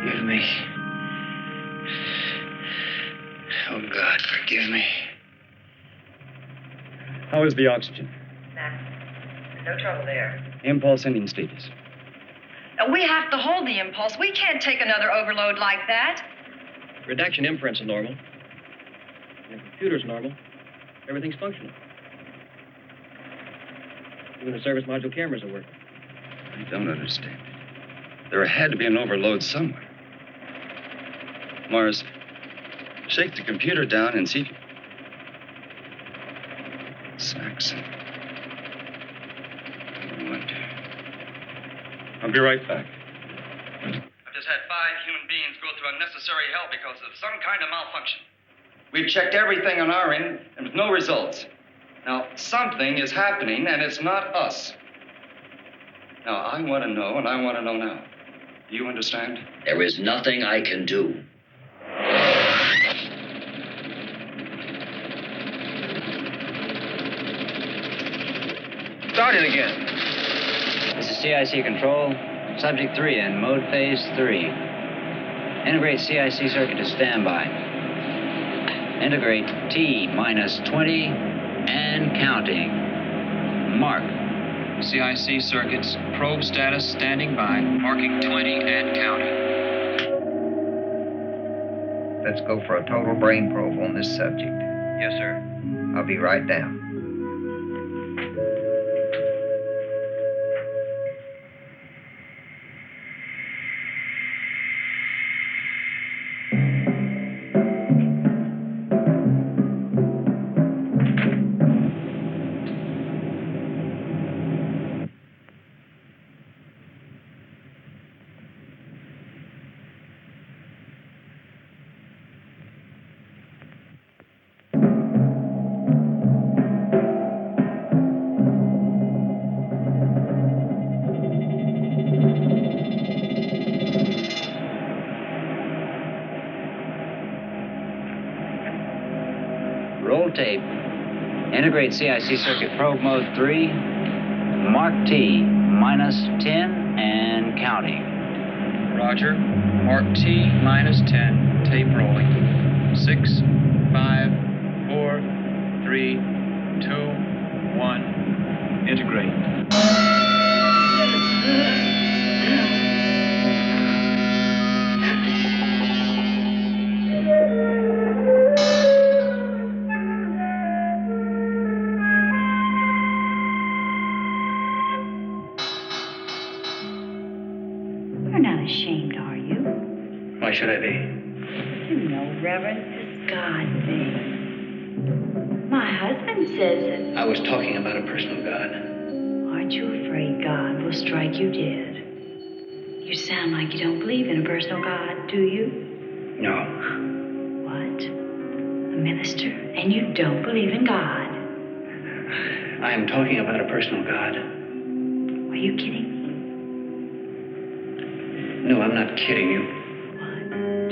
Speaker 17: Forgive me. Oh, God, forgive me.
Speaker 8: How is the oxygen?
Speaker 1: No trouble there.
Speaker 8: Impulse sending status.
Speaker 1: We have to hold the impulse. We can't take another overload like that.
Speaker 2: Reduction inference is normal. The computer's normal. Everything's functional. Even the service module cameras are working.
Speaker 21: I don't understand. There had to be an overload somewhere. Morris, shake the computer down and see if you... Saxon. I wonder. I'll be right back.
Speaker 12: I've just had 5 human beings go through unnecessary hell because of some kind of malfunction.
Speaker 21: We've checked everything on our end, and with no results. Now, something is happening, and it's not us. Now, I want to know, and I want to know now. Do you understand?
Speaker 6: There is nothing I can do.
Speaker 2: Start it again.
Speaker 3: This is CIC control. Subject 3 in mode phase 3. Integrate CIC circuit to standby. Integrate T-minus 20 and counting. Mark.
Speaker 22: CIC circuits, probe status standing by. Marking 20 and counting.
Speaker 5: Let's go for a total brain probe on this subject.
Speaker 2: Yes, sir.
Speaker 5: I'll be right down.
Speaker 3: Roll tape. Integrate CIC circuit probe mode 3. Mark T, minus 10 and counting.
Speaker 22: Roger. Mark T, minus 10. Tape rolling. 6, 5, 4, 3, 2, 1. Integrate.
Speaker 10: You're not ashamed, are you?
Speaker 15: Why should I be?
Speaker 10: You know, Reverend, it's God thing. My husband says that.
Speaker 15: I was talking about a personal God.
Speaker 10: Aren't you afraid God will strike you dead? You sound like you don't believe in a personal God, do you?
Speaker 15: No.
Speaker 10: What? A minister? And you don't believe in God?
Speaker 15: I am talking about a personal God.
Speaker 10: Are you kidding me?
Speaker 15: No, I'm not kidding you.
Speaker 10: 1,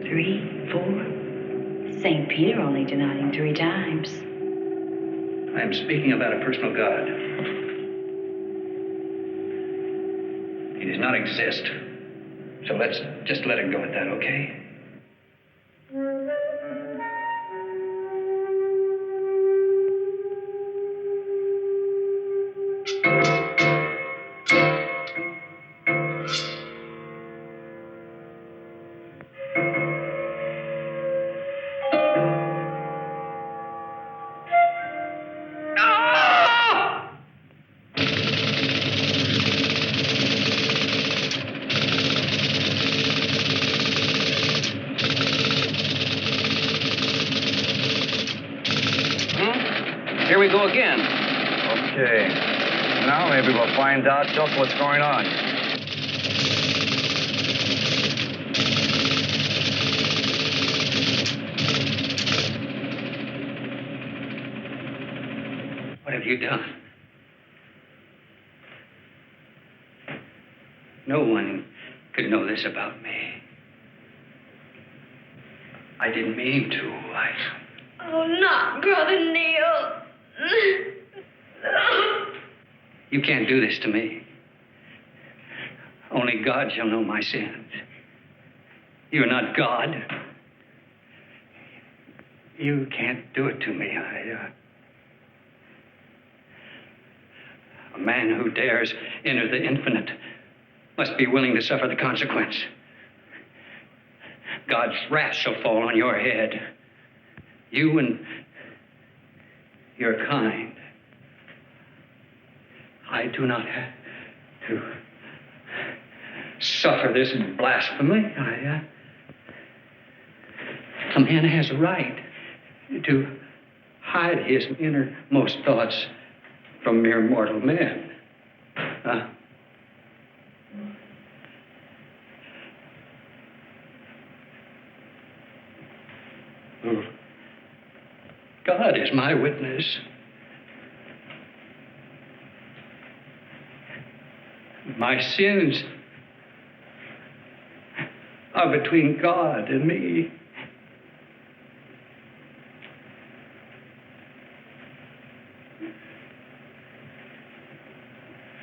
Speaker 10: 2, 3, 4. St. Peter only denied him 3 times.
Speaker 15: I am speaking about a personal God. He does not exist. So let's just let it go at that, okay?
Speaker 2: Here we go again.
Speaker 21: Okay. Now maybe we'll find out just what's going on.
Speaker 15: What have you done? No one could know this about me. I didn't mean to.
Speaker 13: Oh, not Brother Neil.
Speaker 15: You can't do this to me. Only God shall know my sins. You're not God. You can't do it to me. A man who dares enter the infinite must be willing to suffer the consequence. God's wrath shall fall on your head. You and your kind. I do not have to suffer this blasphemy. A man has a right to hide his innermost thoughts from mere mortal men. God is my witness. My sins are between God and me.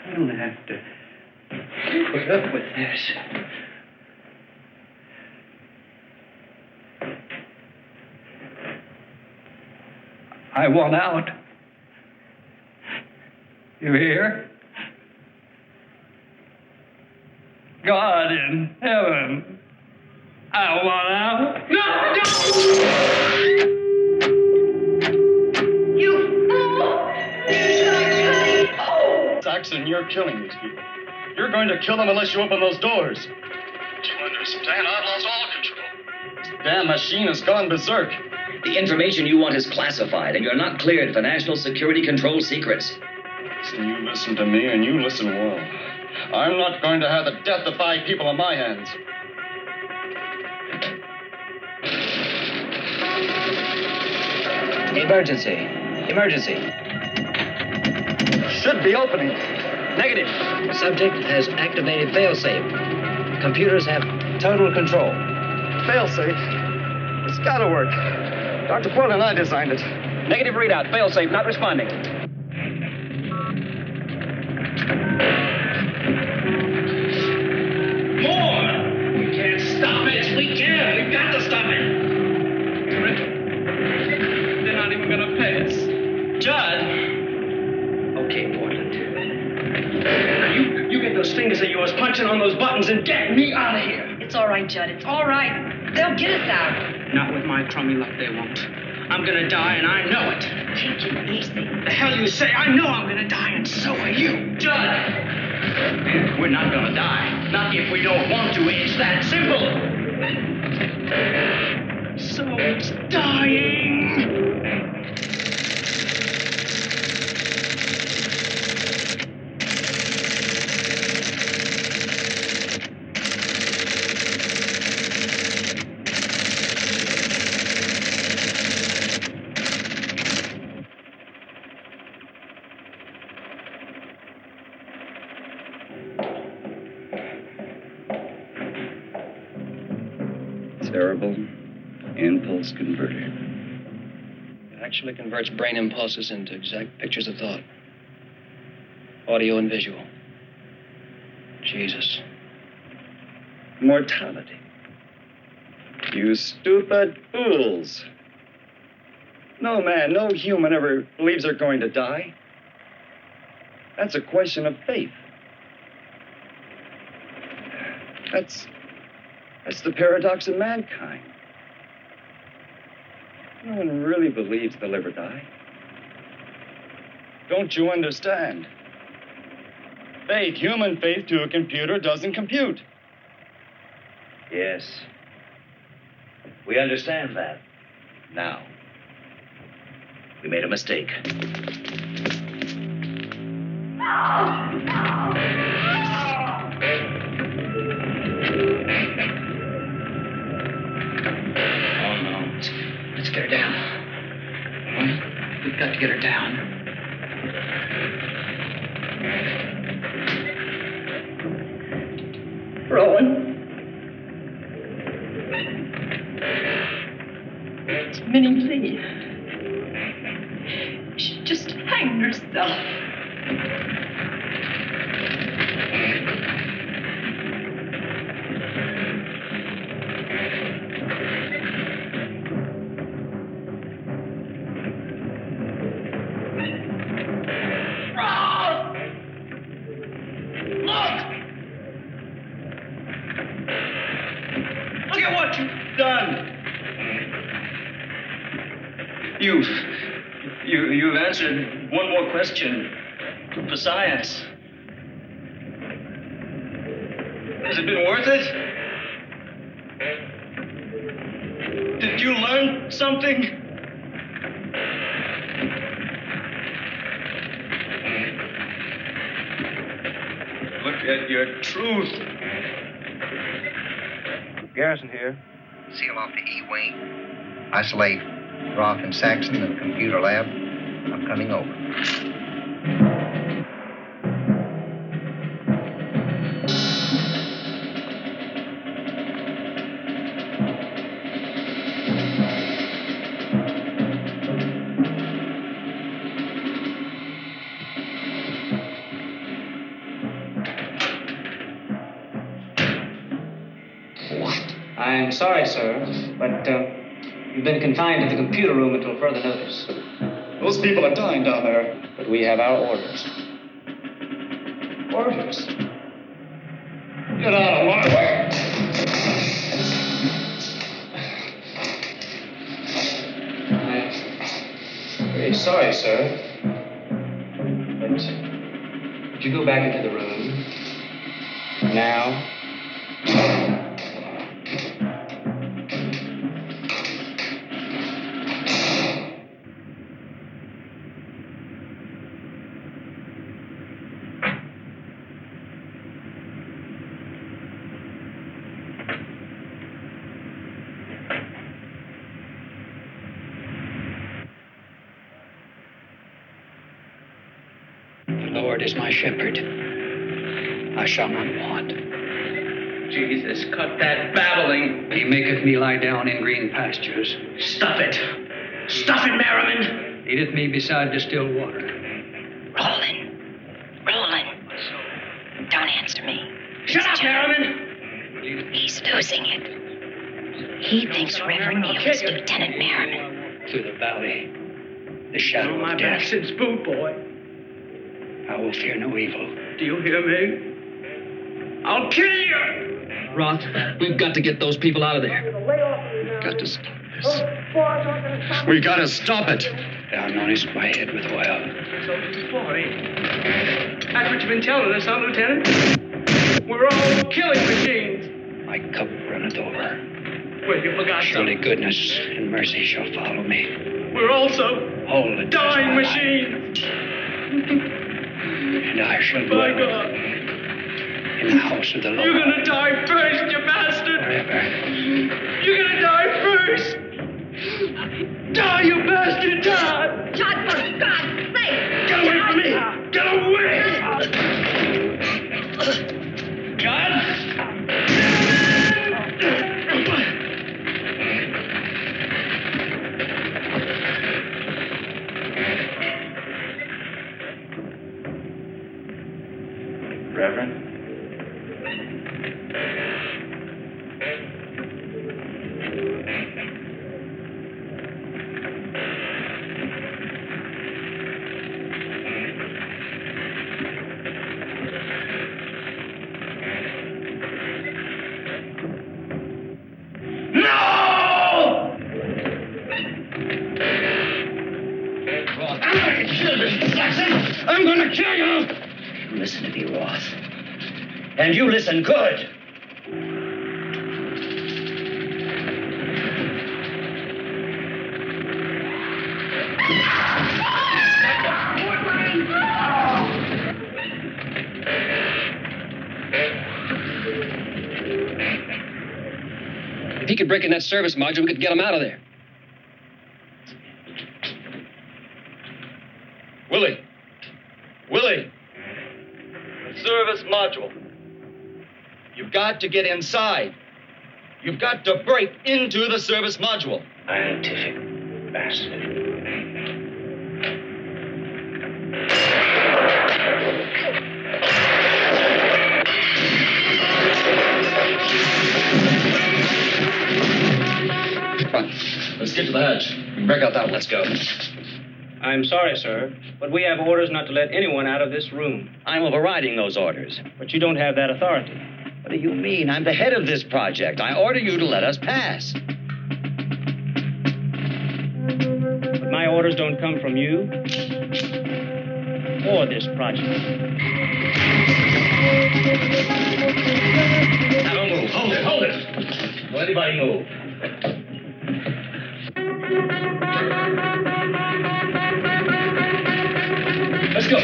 Speaker 15: I don't have to put up with this. I want out. You hear? God in heaven. I want out. No!
Speaker 13: You fool!
Speaker 16: Saxon, you're killing these people. You're going to kill them unless you open those doors. Do you understand? I've lost all control. This damn machine has gone berserk.
Speaker 6: The information you want is classified, and you're not cleared for national security control secrets.
Speaker 16: Listen, you listen to me, and you listen well. I'm not going to have the death of 5 people on my hands.
Speaker 3: Emergency. Emergency.
Speaker 16: Should be opening.
Speaker 3: Negative. Subject has activated failsafe. Computers have total control.
Speaker 16: Failsafe? It's gotta work. Dr. Portland and I designed it.
Speaker 2: Negative readout. Failsafe not responding.
Speaker 15: More! We can't stop it. We can. We've got to stop it. They're not even gonna pay us. Judd. Okay, Portland. Now you get those fingers of yours punching on those buttons and get me out of here.
Speaker 1: It's all right, Judd. It's all right. They'll get us out.
Speaker 4: Not with my crummy luck, they won't. I'm gonna die, and I know it.
Speaker 1: Take it easy.
Speaker 4: The hell you say? I know I'm gonna die, and so are you. Judd! We're not gonna die. Not if we don't want to. It's that simple. So it's dying.
Speaker 12: variable impulse converter.
Speaker 2: It actually converts brain impulses into exact pictures of thought. Audio and visual. Jesus.
Speaker 12: Mortality. You stupid fools. No man, no human ever believes they're going to die. That's a question of faith. That's the paradox of mankind. No one really believes they'll ever die. Don't you understand? Faith, human faith to a computer doesn't compute.
Speaker 6: Yes. We understand that. Now, we made a mistake.
Speaker 15: Let's get her down. Well, we've got to get her down.
Speaker 9: Rowan. It's Minnie Lee. She just hanged herself.
Speaker 21: You've answered one more question for science. Has it been worth it? Did you learn something? Look at your truth.
Speaker 5: Garrison here. Seal off the E-wing. Isolate Roth and Saxon in the computer lab. I'm coming over.
Speaker 4: I'm sorry, sir, but you've been confined to the computer room until further notice.
Speaker 21: Those people are dying down there.
Speaker 4: But we have our orders.
Speaker 21: Orders? Get out of my way.
Speaker 4: I'm very sorry, sir. But would you go back into the room? Now?
Speaker 15: Is my shepherd. I shall not want.
Speaker 4: Jesus, cut that babbling.
Speaker 15: He maketh me lie down in green pastures.
Speaker 4: Stop it. Stop it, Merriman.
Speaker 15: Leadeth me beside the still water.
Speaker 10: Roland. Don't answer me.
Speaker 4: Shut up, Merriman.
Speaker 10: He's losing it. He thinks Reverend Neal is Lieutenant Merriman.
Speaker 15: Through the valley, the shadow
Speaker 4: my
Speaker 15: of death.
Speaker 4: back since boot, boy.
Speaker 15: I will fear no evil.
Speaker 4: Do you hear me? I'll kill you!
Speaker 15: Roth, we've got to get those people out of there.
Speaker 21: We've got to stop this. We got to stop it.
Speaker 15: Thou knowest my head with oil.
Speaker 4: So, boy, that's what you've been telling us, huh, Lieutenant? We're all killing machines.
Speaker 15: My cup runneth over.
Speaker 4: Well, you forgot
Speaker 15: Surely
Speaker 4: something.
Speaker 15: goodness and mercy shall follow me.
Speaker 4: We're also
Speaker 15: All the days of
Speaker 4: dying
Speaker 15: my life.
Speaker 4: machines.
Speaker 15: And I shall
Speaker 4: My
Speaker 15: dwell
Speaker 4: God.
Speaker 15: in the house of the Lord.
Speaker 4: You're gonna die first, you bastard!
Speaker 15: Forever.
Speaker 4: You're gonna die first! Die, you bastard, die!
Speaker 9: John, for God's sake!
Speaker 4: Get away from me! Get away! John!
Speaker 15: Reverend.
Speaker 6: I'm gonna kill you! Listen to me, Roth. And you listen good.
Speaker 2: If he could break in that service module, we could get him out of there.
Speaker 21: Willie! Willie! Service module. You've got to get inside. You've got to break into the service module.
Speaker 6: Scientific bastard.
Speaker 2: Come on, let's get to the hatch. We can break out that one. Let's go.
Speaker 4: I'm sorry, sir, but we have orders not to let anyone out of this room.
Speaker 6: I'm overriding those orders.
Speaker 4: But you don't have that authority.
Speaker 6: What do you mean? I'm the head of this project. I order you to let us pass.
Speaker 4: But my orders don't come from you or this project.
Speaker 6: Now don't move. Hold it, hold it. Don't anybody move. Let's go.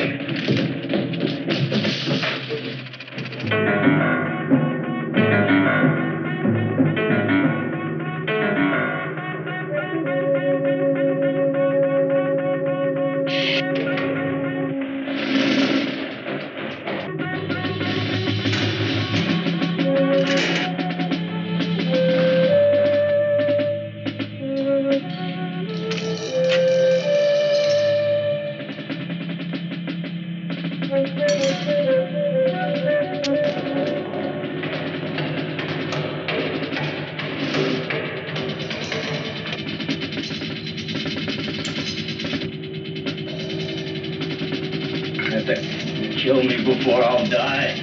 Speaker 6: Kill me before I'll die.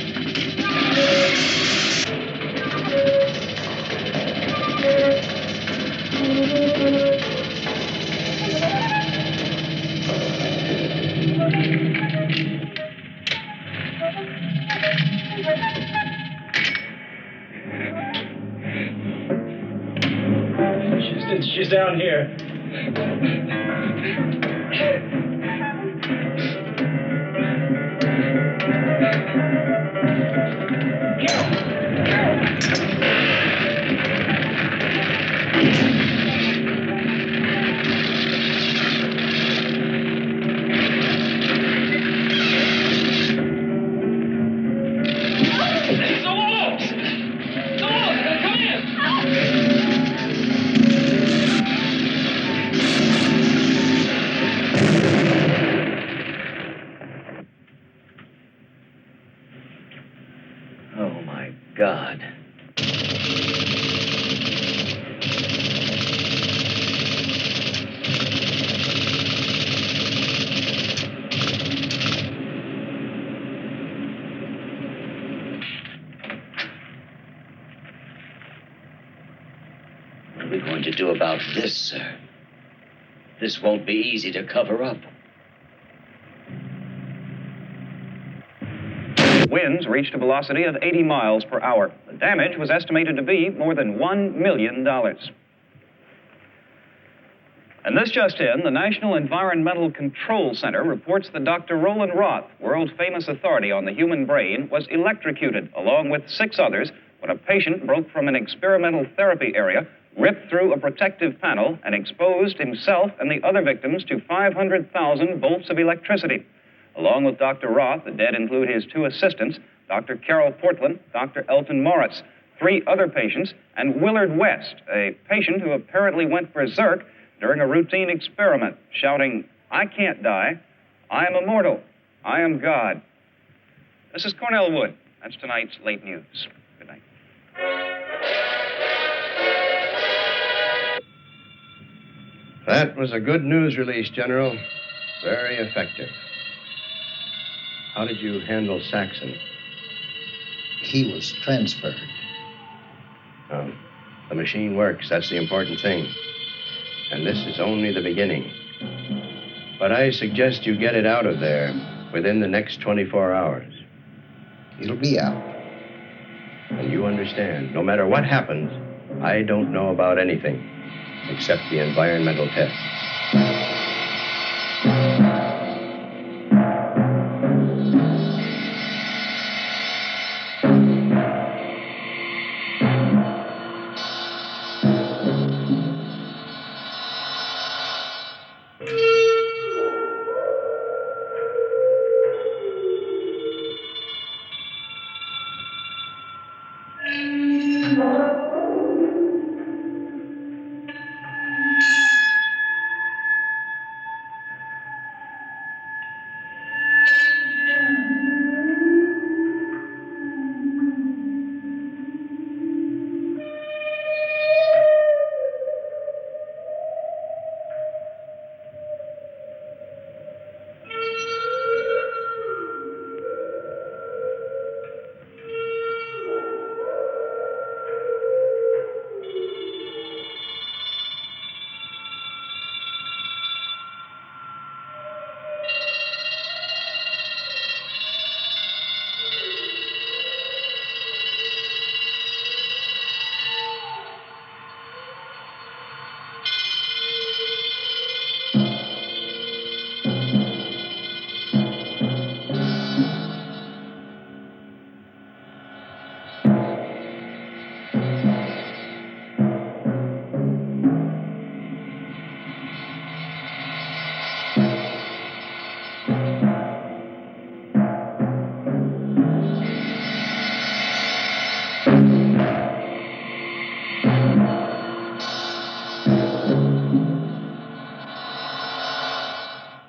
Speaker 4: She's down here.
Speaker 6: God. What are we going to do about this, sir? This won't be easy to cover up.
Speaker 7: Winds reached a velocity of 80 miles per hour. The damage was estimated to be more than $1 million. And this just in, the National Environmental Control Center reports that Dr. Roland Roth, world-famous authority on the human brain, was electrocuted, along with 6 others, when a patient broke from an experimental therapy area, ripped through a protective panel, and exposed himself and the other victims to 500,000 volts of electricity. Along with Dr. Roth, the dead include his 2 assistants, Dr. Carol Portland, Dr. Elton Moritz, 3 other patients, and Willard West, a patient who apparently went berserk during a routine experiment, shouting, "I can't die. I am immortal. I am God." This is Cornell Wood. That's tonight's late news. Good night.
Speaker 11: That was a good news release, General. Very effective. How did you handle Saxon?
Speaker 5: He was transferred.
Speaker 11: Oh, the machine works. That's the important thing. And this is only the beginning. But I suggest you get it out of there within the next 24 hours.
Speaker 5: It'll be out.
Speaker 11: And you understand, no matter what happens, I don't know about anything except the environmental tests.